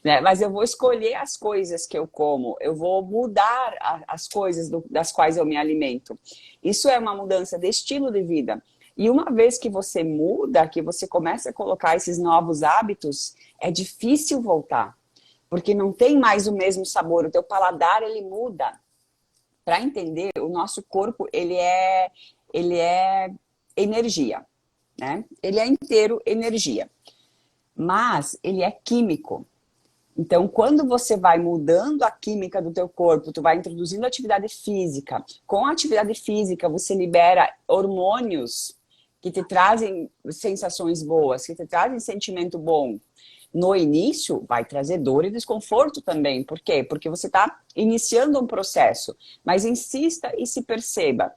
né? Mas eu vou escolher as coisas que eu como, eu vou mudar as coisas das quais eu me alimento. Isso é uma mudança de estilo de vida. E uma vez que você muda, que você começa a colocar esses novos hábitos, é difícil voltar, porque não tem mais o mesmo sabor, o teu paladar ele muda. Para entender, o nosso corpo ele é energia, né? Ele é inteiro energia, mas ele é químico. Então, quando você vai mudando a química do teu corpo, tu vai introduzindo atividade física. Com a atividade física, você libera hormônios que te trazem sensações boas, que te trazem sentimento bom. No início, vai trazer dor e desconforto também. Por quê? Porque você está iniciando um processo. Mas insista e se perceba.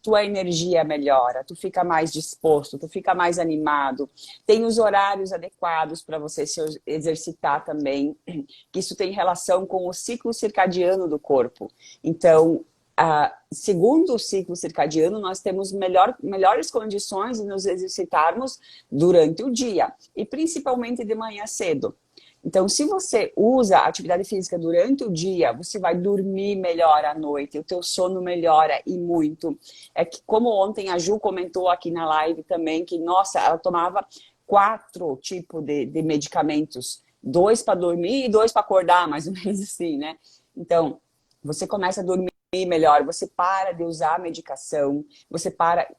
Tua energia melhora, tu fica mais disposto, tu fica mais animado, tem os horários adequados para você se exercitar também, que isso tem relação com o ciclo circadiano do corpo. Então, segundo o ciclo circadiano, nós temos melhores condições de nos exercitarmos durante o dia, e principalmente de manhã cedo. Então, se você usa a atividade física durante o dia, você vai dormir melhor à noite, o teu sono melhora e muito. É que, como ontem a Ju comentou aqui na live também, que, nossa, ela tomava 4 tipos de medicamentos, 2 para dormir e 2 para acordar, mais ou menos assim, né? Então, você começa a dormir melhor, você para de usar a medicação, você para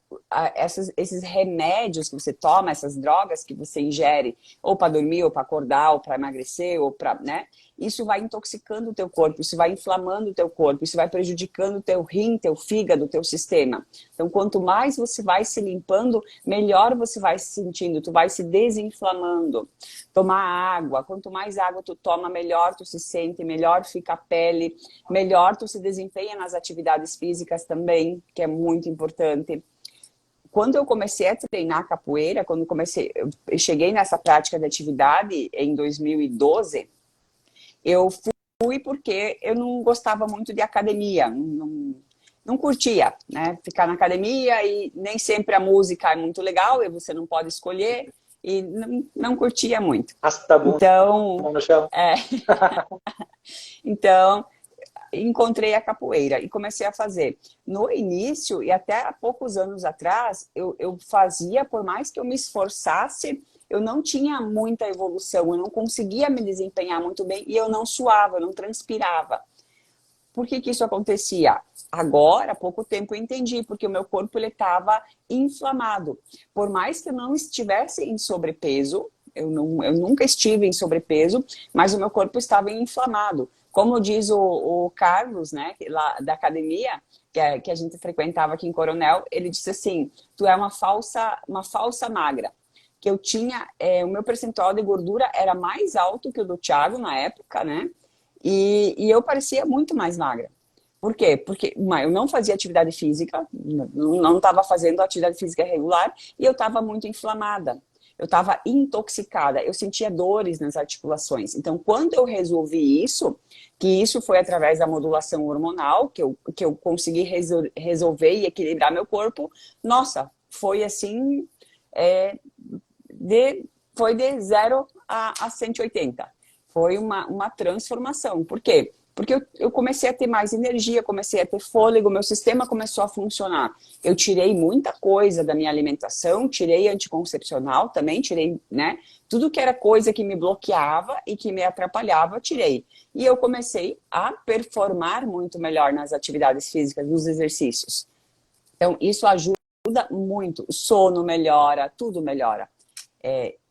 esses remédios que você toma, essas drogas que você ingere, ou para dormir, ou para acordar, ou para emagrecer, ou para, né? Isso vai intoxicando o teu corpo, isso vai inflamando o teu corpo, isso vai prejudicando o teu rim, teu fígado, o teu sistema. Então, quanto mais você vai se limpando, melhor você vai se sentindo, tu vai se desinflamando. Tomar água, quanto mais água tu toma, melhor tu se sente, melhor fica a pele, melhor tu se desempenha nas atividades físicas também, que é muito importante. Quando eu comecei a treinar capoeira, eu cheguei nessa prática de atividade em 2012, eu fui porque eu não gostava muito de academia, não curtia, né? Ficar na academia e nem sempre a música é muito legal e você não pode escolher e não curtia muito.
Rasta a bunda
Então,
no chão.
então encontrei a capoeira e comecei a fazer. No início, e até há poucos anos atrás, eu fazia, por mais que eu me esforçasse, eu não tinha muita evolução, eu não conseguia me desempenhar muito bem e eu não suava, eu não transpirava. Por que isso acontecia? Agora, há pouco tempo, eu entendi, porque o meu corpo estava inflamado. Por mais que eu não estivesse em sobrepeso, eu nunca estive em sobrepeso, mas o meu corpo estava inflamado. Como diz o Carlos, né, lá da academia, que a gente frequentava aqui em Coronel, ele disse assim, tu é uma falsa magra. Que eu tinha, o meu percentual de gordura era mais alto que o do Thiago na época, né? E eu parecia muito mais magra. Por quê? Porque eu não fazia atividade física, não estava fazendo atividade física regular e eu estava muito inflamada. Eu estava intoxicada, eu sentia dores nas articulações. Então, quando eu resolvi isso, que isso foi através da modulação hormonal, que eu consegui resolver e equilibrar meu corpo, nossa, foi assim, foi de 0 a 180. Foi uma transformação. Por quê? Porque eu comecei a ter mais energia, comecei a ter fôlego, meu sistema começou a funcionar. Eu tirei muita coisa da minha alimentação, tirei anticoncepcional também, tirei, né? Tudo que era coisa que me bloqueava e que me atrapalhava, tirei. E eu comecei a performar muito melhor nas atividades físicas, nos exercícios. Então, isso ajuda muito. O sono melhora, tudo melhora.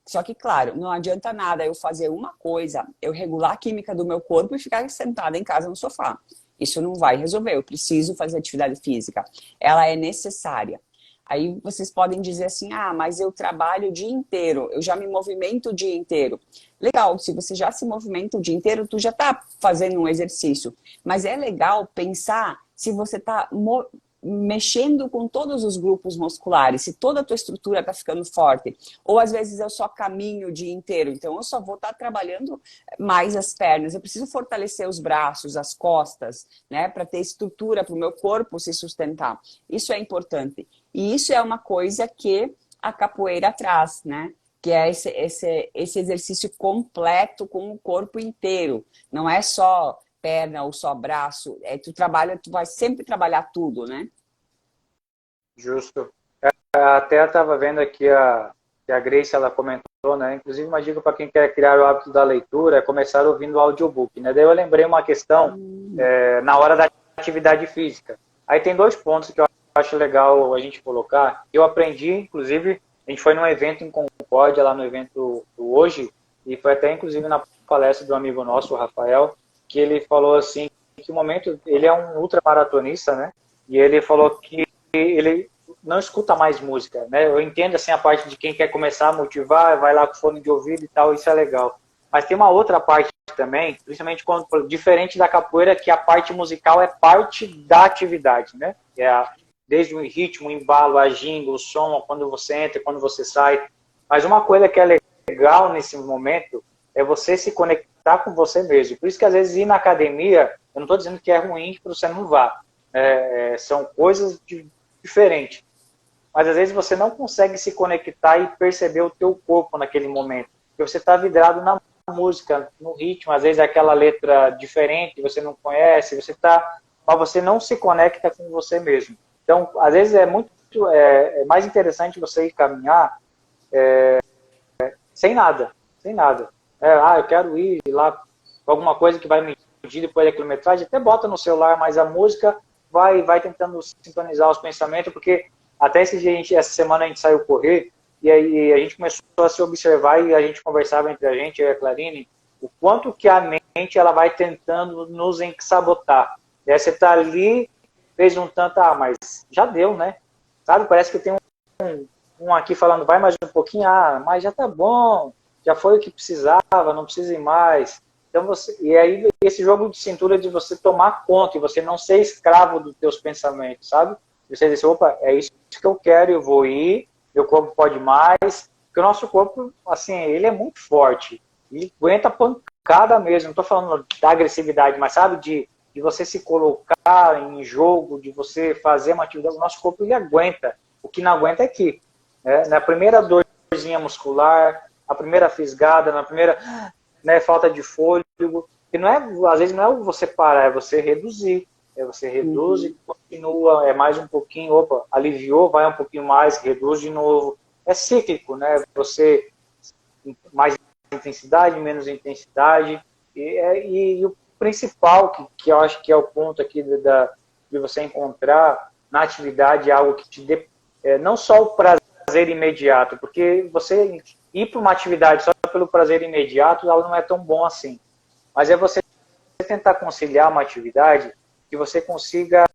Só que, claro, não adianta nada eu fazer uma coisa, eu regular a química do meu corpo e ficar sentada em casa no sofá. Isso não vai resolver, eu preciso fazer atividade física. Ela é necessária. Aí vocês podem dizer assim, ah, mas eu trabalho o dia inteiro, eu já me movimento o dia inteiro. Legal, se você já se movimenta o dia inteiro, tu já está fazendo um exercício. Mas é legal pensar se você está mexendo com todos os grupos musculares, se toda a tua estrutura está ficando forte. Ou às vezes eu só caminho o dia inteiro, então eu só vou estar trabalhando mais as pernas. Eu preciso fortalecer os braços, as costas, né, para ter estrutura para o meu corpo se sustentar. Isso é importante. E isso é uma coisa que a capoeira traz, né? Que é esse exercício completo com o corpo inteiro. Não é só perna ou só braço. Tu vai sempre trabalhar tudo, né?
Justo. Até eu estava vendo aqui que a Grace, ela comentou, né? Inclusive uma dica para quem quer criar o hábito da leitura é começar ouvindo o audiobook, né? Daí eu lembrei uma questão na hora da atividade física. Aí tem dois pontos que eu acho legal a gente colocar. Eu aprendi, inclusive, a gente foi num evento em Concórdia, lá no evento do Hoje, e foi até inclusive na palestra do amigo nosso, o Rafael, que ele falou assim, que o momento, ele é um ultramaratonista, né? E ele falou que ele não escuta mais música, né? Eu entendo assim a parte de quem quer começar a motivar, vai lá com fone de ouvido e tal, isso é legal. Mas tem uma outra parte também, principalmente quando diferente da capoeira, que a parte musical é parte da atividade, né? Desde o ritmo, o embalo, a ginga, o som, quando você entra, quando você sai. Mas uma coisa que é legal nesse momento é você se conectar com você mesmo. Por isso que às vezes ir na academia, eu não estou dizendo que é ruim que você não vá. São coisas diferentes. Mas às vezes você não consegue se conectar e perceber o teu corpo naquele momento. Porque você está vidrado na música, no ritmo, às vezes é aquela letra diferente, você não conhece, mas você não se conecta com você mesmo. Então, às vezes é mais interessante você ir caminhar sem nada. Eu quero ir lá com alguma coisa que vai medir depois da quilometragem, até bota no celular, mas a música vai tentando sintonizar os pensamentos, porque até essa semana a gente saiu correr, e aí a gente começou a se observar e a gente conversava entre a gente, eu e a Clarine, o quanto que a mente ela vai tentando nos sabotar. E aí você está ali, fez um tanto, mas já deu, né? Sabe, parece que tem um aqui falando, vai mais um pouquinho, mas já tá bom, já foi o que precisava, não precisa ir mais. Então e aí esse jogo de cintura de você tomar conta e você não ser escravo dos teus pensamentos, sabe? Você diz, opa, é isso que eu quero, eu vou ir, meu corpo pode mais, porque o nosso corpo, assim, ele é muito forte, ele aguenta pancada mesmo, não estou falando da agressividade, mas sabe, de você se colocar em jogo, de você fazer uma atividade, o nosso corpo ele aguenta, o que não aguenta é aqui, né? Na primeira dorzinha muscular, a primeira fisgada, na primeira falta de fôlego, e às vezes não é você parar, é você reduzir. Você reduz e continua, mais um pouquinho, opa, aliviou, vai um pouquinho mais, reduz de novo. É cíclico, né? Você, mais intensidade, menos intensidade. E o principal, que eu acho que é o ponto aqui de você encontrar na atividade algo que te dê, não só o prazer imediato, porque você ir para uma atividade só pelo prazer imediato, ela não é tão bom assim. Mas é você tentar conciliar uma atividade que você consiga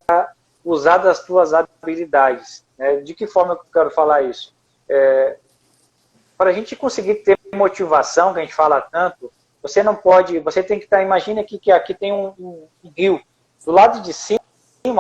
usar das suas habilidades. Né? De que forma eu quero falar isso? Para a gente conseguir ter motivação, que a gente fala tanto, você não pode, você tem que estar, imagina que aqui tem um rio, do lado de cima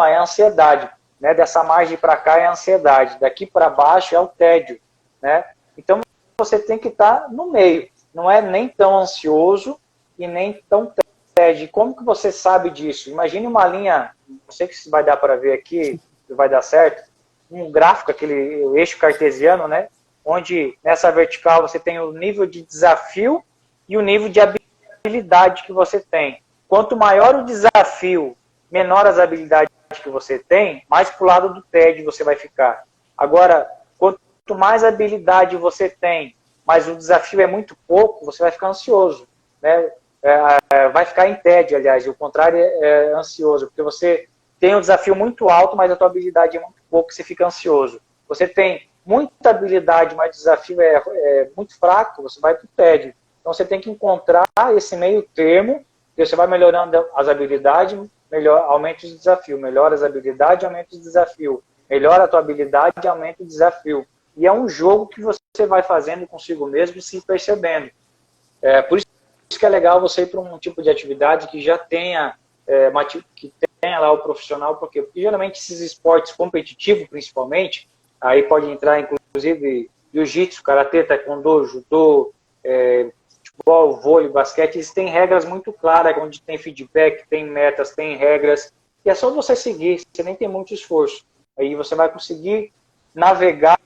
é a ansiedade, né? Dessa margem para cá é a ansiedade, daqui para baixo é o tédio, né? Então você tem que estar no meio, não é nem tão ansioso e nem tão tédio. Como que você sabe disso? Imagine uma linha, não sei se vai dar para ver aqui, se vai dar certo, um gráfico, aquele eixo cartesiano, né? Onde nessa vertical você tem o nível de desafio e o nível de habilidade que você tem. Quanto maior o desafio, menor as habilidades que você tem, mais para o lado do TED você vai ficar. Agora, quanto mais habilidade você tem, mas o desafio é muito pouco, você vai ficar ansioso, né? Vai ficar em TED, aliás, o contrário é ansioso, porque você tem um desafio muito alto, mas a tua habilidade é muito pouco, você fica ansioso. Você tem muita habilidade, mas o desafio é muito fraco, você vai para o TED. Então você tem que encontrar esse meio termo, e você vai melhorando as habilidades, aumenta o desafio. Melhora as habilidades, aumenta o desafio. Melhora a tua habilidade, aumenta o desafio. E é um jogo que você vai fazendo consigo mesmo e se percebendo. Por isso que é legal você ir para um tipo de atividade que já tenha, que tenha lá o profissional, porque geralmente esses esportes competitivos, principalmente, aí pode entrar inclusive jiu-jitsu, karatê, taekwondo, judô, futebol, vôlei, basquete, eles têm regras muito claras, onde tem feedback, tem metas, tem regras, e é só você seguir, você nem tem muito esforço. Aí você vai conseguir navegar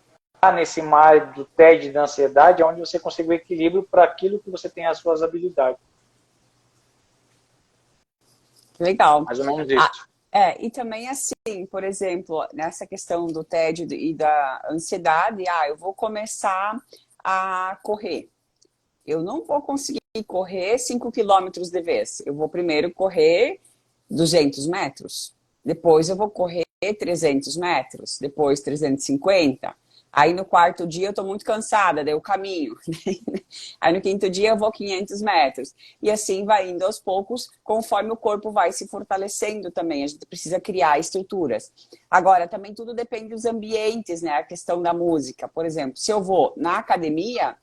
nesse mar do TED da ansiedade, onde você consegue o equilíbrio para aquilo que você tem as suas habilidades.
Legal.
Mais ou menos isso.
E também assim, por exemplo, nessa questão do TED e da ansiedade, eu vou começar a correr. Eu não vou conseguir correr 5 quilômetros de vez. Eu vou primeiro correr 200 metros. Depois eu vou correr 300 metros. Depois 350. Aí no quarto dia eu tô muito cansada, daí eu caminho. Aí no quinto dia eu vou 500 metros. E assim vai indo aos poucos, conforme o corpo vai se fortalecendo também. A gente precisa criar estruturas. Agora, também tudo depende dos ambientes, né? A questão da música. Por exemplo, se eu vou na academia,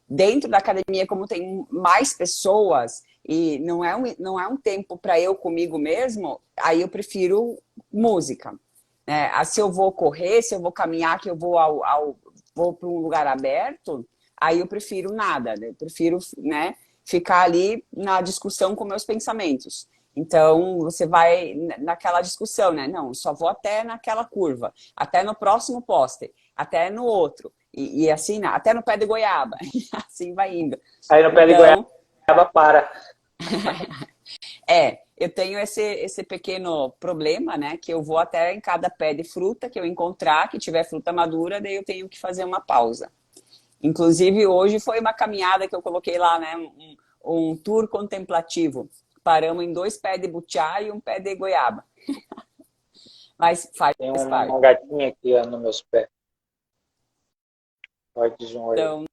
dentro da academia, como tem mais pessoas e não é um tempo para eu comigo mesmo, aí eu prefiro música. Se eu vou correr, se eu vou caminhar, que eu vou para um lugar aberto, aí eu prefiro nada, né? Eu prefiro, né, ficar ali na discussão com meus pensamentos. Então, você vai naquela discussão, né? Não, só vou até naquela curva, até no próximo poste, até no outro. E assim, até no pé de goiaba. Assim vai indo.
Aí no pé de goiaba para.
Eu tenho esse pequeno problema, né? Que eu vou até em cada pé de fruta que eu encontrar, que tiver fruta madura, daí eu tenho que fazer uma pausa. Inclusive, hoje foi uma caminhada que eu coloquei lá, né? Um tour contemplativo. Paramos em 2 pés de butiá e 1 pé de goiaba. Mas faz
Tem
parte.
uma gatinha aqui nos meus pés. Pode um
então,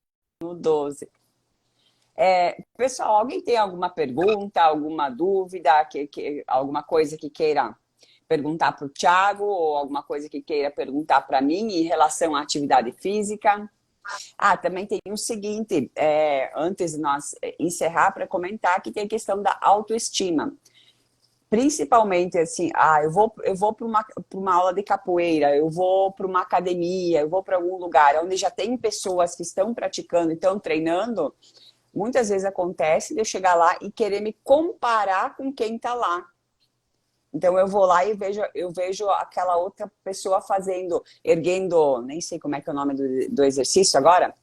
no 12. Pessoal, alguém tem alguma pergunta, alguma dúvida, alguma coisa que queira perguntar para o Thiago ou alguma coisa que queira perguntar para mim em relação à atividade física? Também tem o seguinte, antes de nós encerrar, para comentar que tem a questão da autoestima. Principalmente assim, eu vou para uma aula de capoeira, eu vou para uma academia, eu vou para algum lugar onde já tem pessoas que estão praticando e estão treinando. Muitas vezes acontece de eu chegar lá e querer me comparar com quem está lá. Então eu vou lá e eu vejo aquela outra pessoa fazendo, erguendo, nem sei como é que é o nome do exercício agora,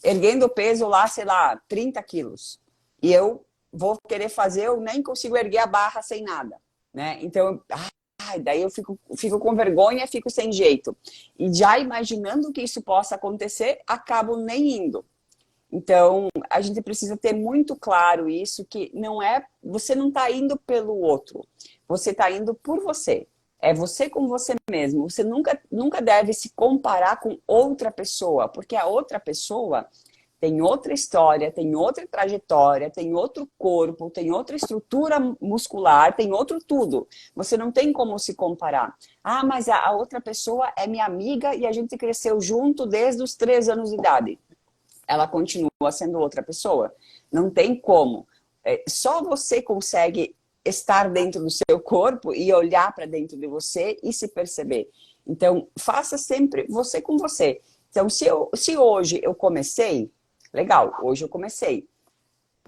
erguendo o peso lá, sei lá, 30 quilos. E eu vou querer fazer, eu nem consigo erguer a barra sem nada, né? Então, daí eu fico com vergonha, fico sem jeito. E já imaginando que isso possa acontecer, acabo nem indo. Então, a gente precisa ter muito claro isso, que você não está indo pelo outro, você está indo por você. É você com você mesmo. Você nunca deve se comparar com outra pessoa, porque a outra pessoa tem outra história, tem outra trajetória, tem outro corpo, tem outra estrutura muscular, tem outro tudo. Você não tem como se comparar. Mas a outra pessoa é minha amiga e a gente cresceu junto desde os 3 anos de idade. Ela continua sendo outra pessoa. Não tem como. Só você consegue estar dentro do seu corpo e olhar para dentro de você e se perceber. Então, faça sempre você com você. Então, se hoje eu comecei, legal, hoje eu comecei.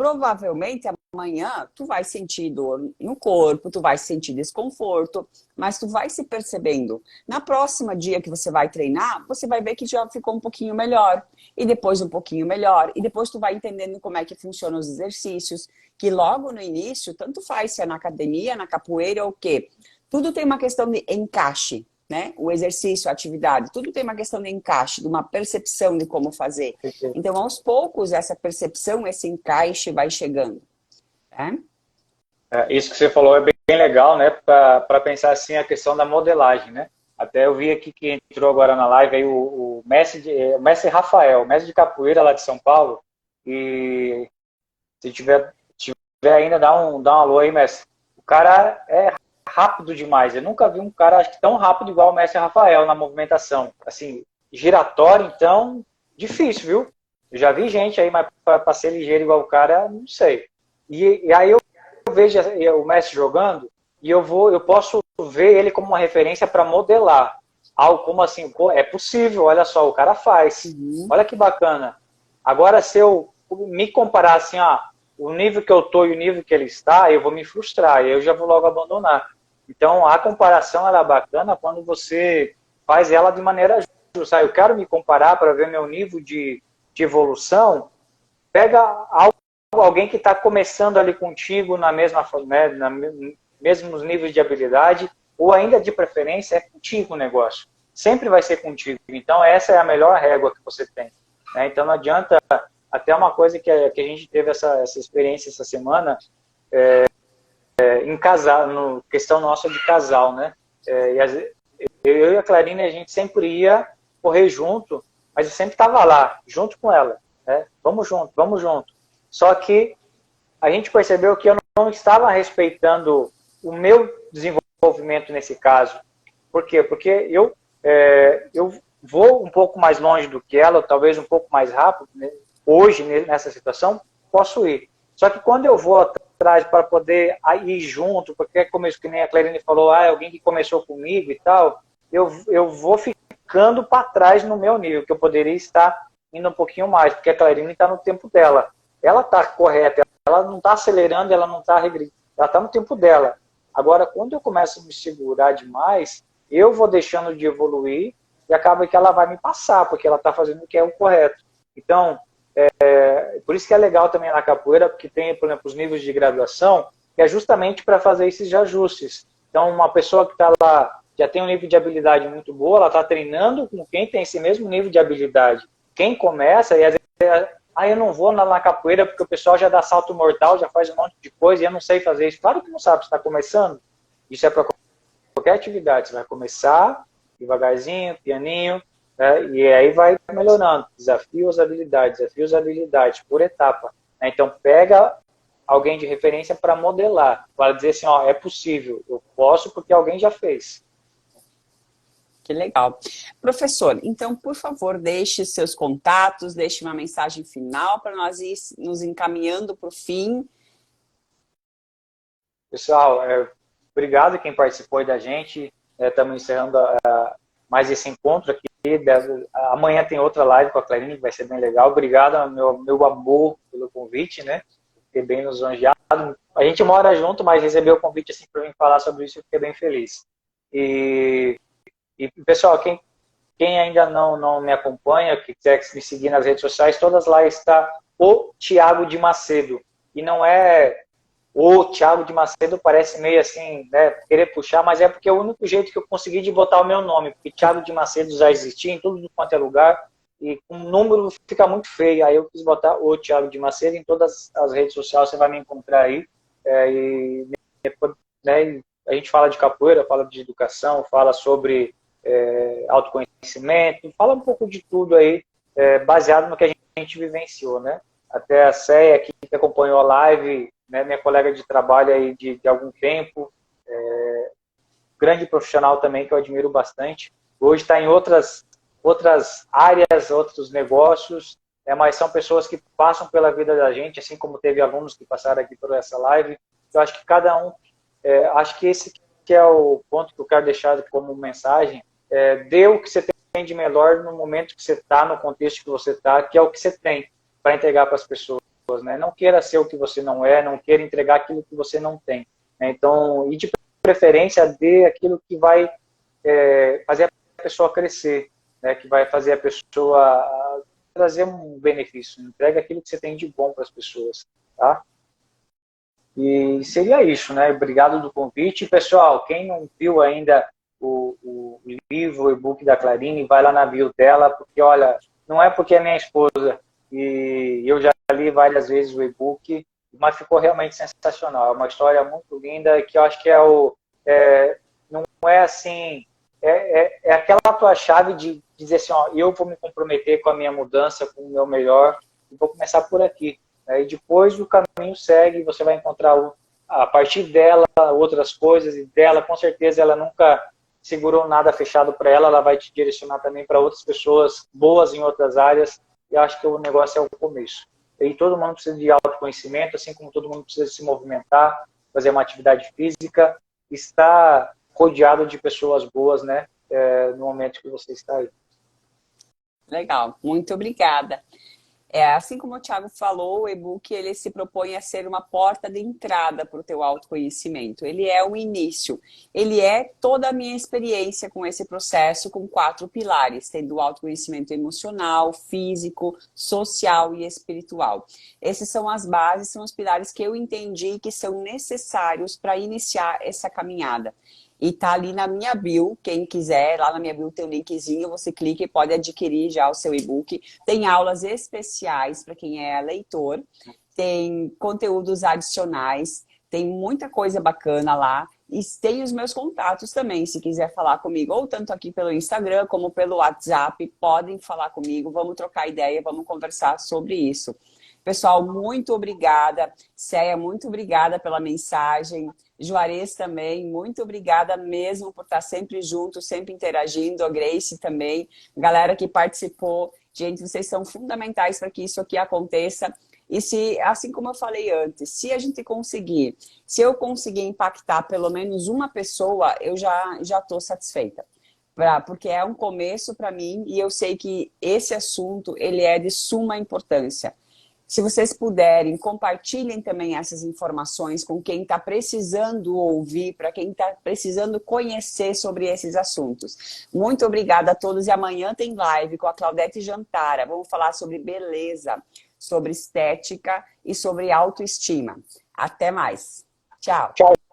Provavelmente amanhã tu vai sentir dor no corpo, tu vai sentir desconforto, mas tu vai se percebendo. Na próxima dia que você vai treinar, você vai ver que já ficou um pouquinho melhor, e depois um pouquinho melhor, e depois tu vai entendendo como é que funcionam os exercícios, que logo no início, tanto faz se é na academia, na capoeira ou o quê, tudo tem uma questão de encaixe. Né? O exercício, a atividade, tudo tem uma questão de encaixe, de uma percepção de como fazer. Então, aos poucos, essa percepção, esse encaixe vai chegando. Né?
Isso que você falou é bem legal, né? Para pensar assim a questão da modelagem, né? Até eu vi aqui que entrou agora na live aí o mestre Rafael, mestre de capoeira lá de São Paulo. E se tiver ainda, dá um alô aí, mestre. O cara é rápido demais. Eu nunca vi um cara acho que tão rápido igual o mestre Rafael na movimentação. Assim, giratório, então, difícil, viu? Eu já vi gente aí, mas para ser ligeiro igual o cara, não sei. E aí eu vejo o mestre jogando e eu posso ver ele como uma referência para modelar. Algo como assim, pô, é possível, olha só, o cara faz. Olha que bacana. Agora, se eu me comparar assim, o nível que eu estou e o nível que ele está, eu vou me frustrar, e eu já vou logo abandonar. Então, a comparação ela é bacana quando você faz ela de maneira justa. Eu quero me comparar para ver meu nível de evolução. Pega alguém que está começando ali contigo na mesma, né, mesmos níveis de habilidade, ou ainda de preferência é contigo o negócio. Sempre vai ser contigo. Então, essa é a melhor régua que você tem. Né? Então, não adianta. Até uma coisa que a gente teve essa experiência essa semana, em casal, no questão nossa de casal, né? Eu e a Clarine, a gente sempre ia correr junto, mas eu sempre estava lá, junto com ela. Né? Vamos junto, vamos junto. Só que a gente percebeu que eu não estava respeitando o meu desenvolvimento nesse caso. Por quê? Porque eu vou um pouco mais longe do que ela, ou talvez um pouco mais rápido, né? Hoje, nessa situação, posso ir. Só que quando eu vou atrás para poder ir junto, porque que nem a Clarine falou, é alguém que começou comigo e tal, eu vou ficando para trás no meu nível, que eu poderia estar indo um pouquinho mais, porque a Clarine está no tempo dela. Ela está correta, ela não está acelerando, ela não está regredindo, ela está no tempo dela. Agora, quando eu começo a me segurar demais, eu vou deixando de evoluir e acaba que ela vai me passar, porque ela está fazendo o que é o correto. Então, por isso que é legal também na capoeira, porque tem, por exemplo, os níveis de graduação, que é justamente para fazer esses ajustes. Então, uma pessoa que está lá, já tem um nível de habilidade muito boa, ela está treinando com quem tem esse mesmo nível de habilidade. Quem começa, e às vezes, eu não vou na capoeira porque o pessoal já dá salto mortal, já faz um monte de coisa e eu não sei fazer isso. Claro que não sabe, você está começando. Isso é para qualquer atividade. Você vai começar devagarzinho, pianinho, e aí vai melhorando, desafios, habilidades, por etapa. Então, pega alguém de referência para modelar, para dizer assim, é possível, eu posso porque alguém já fez.
Que legal. Professor, então, por favor, deixe seus contatos, deixe uma mensagem final para nós ir nos encaminhando para o fim.
Pessoal, obrigado quem participou aí da gente. Estamos encerrando mais esse encontro aqui. Amanhã tem outra live com a Clarine, que vai ser bem legal. Obrigado, meu amor, pelo convite, né? Fiquei bem lisonjeado. A gente mora junto, mas recebeu o convite assim, para mim falar sobre isso, eu fiquei bem feliz. E pessoal, quem ainda não me acompanha, que quiser me seguir nas redes sociais, todas lá está o Thiago de Macedo. E não é o Thiago de Macedo, parece meio assim, né, querer puxar, mas é porque é o único jeito que eu consegui de botar o meu nome, porque Thiago de Macedo já existia em tudo quanto é lugar, e com o número fica muito feio, aí eu quis botar o Thiago de Macedo, em todas as redes sociais você vai me encontrar aí, e né, a gente fala de capoeira, fala de educação, fala sobre autoconhecimento, fala um pouco de tudo aí, baseado no que a gente vivenciou, né? Até a Céia aqui que acompanhou a live, né, minha colega de trabalho aí de algum tempo, grande profissional também que eu admiro bastante. Hoje está em outras áreas, outros negócios, mas são pessoas que passam pela vida da gente, assim como teve alunos que passaram aqui por essa live. Eu acho que cada um, acho que esse que é o ponto que eu quero deixar como mensagem, dê o que você tem de melhor no momento que você está, no contexto que você está, que é o que você tem para entregar para as pessoas. né? Não queira ser o que você não é, não queira entregar aquilo que você não tem, né? Então, e de preferência, dê aquilo que vai fazer a pessoa crescer, né? Que vai fazer a pessoa trazer um benefício. Entrega aquilo que você tem de bom para as pessoas, tá? E seria isso, né? Obrigado do convite. Pessoal, quem não viu ainda o livro, o e-book da Clarine, vai lá na bio dela, porque, olha, não é porque é minha esposa e eu já li várias vezes o e-book, mas ficou realmente sensacional. É uma história muito linda que eu acho que não é assim, é aquela tua chave de dizer assim, ó, eu vou me comprometer com a minha mudança, com o meu melhor, e vou começar por aqui. E depois o caminho segue, você vai encontrar a partir dela outras coisas, e dela, com certeza, ela nunca segurou nada fechado para ela, ela vai te direcionar também para outras pessoas boas em outras áreas, e acho que o negócio é o começo. E todo mundo precisa de autoconhecimento, assim como todo mundo precisa se movimentar, fazer uma atividade física, estar rodeado de pessoas boas, né, no momento que você está aí.
Legal, muito obrigada. Assim como o Thiago falou, o e-book ele se propõe a ser uma porta de entrada para o teu autoconhecimento. Ele é o início. Ele é toda a minha experiência com esse processo, com 4 pilares, tendo o autoconhecimento emocional, físico, social e espiritual. Esses são as bases, são os pilares que eu entendi que são necessários para iniciar essa caminhada. E tá ali na minha bio, quem quiser, lá na minha bio tem um linkzinho, você clica e pode adquirir já o seu e-book. Tem aulas especiais para quem é leitor, tem conteúdos adicionais, tem muita coisa bacana lá. E tem os meus contatos também, se quiser falar comigo, ou tanto aqui pelo Instagram como pelo WhatsApp, podem falar comigo, vamos trocar ideia, vamos conversar sobre isso. Pessoal, muito obrigada. Céia, muito obrigada pela mensagem. Juarez também, muito obrigada mesmo por estar sempre junto, sempre interagindo. A Grace também, galera que participou. Gente, vocês são fundamentais para que isso aqui aconteça. E se, assim como eu falei antes, se a gente conseguir, se eu conseguir impactar pelo menos uma pessoa, eu já estou satisfeita. Porque é um começo para mim e eu sei que esse assunto ele é de suma importância. Se vocês puderem, compartilhem também essas informações com quem está precisando ouvir, para quem está precisando conhecer sobre esses assuntos. Muito obrigada a todos e amanhã tem live com a Claudete Jantara. Vamos falar sobre beleza, sobre estética e sobre autoestima. Até mais. Tchau.
Tchau.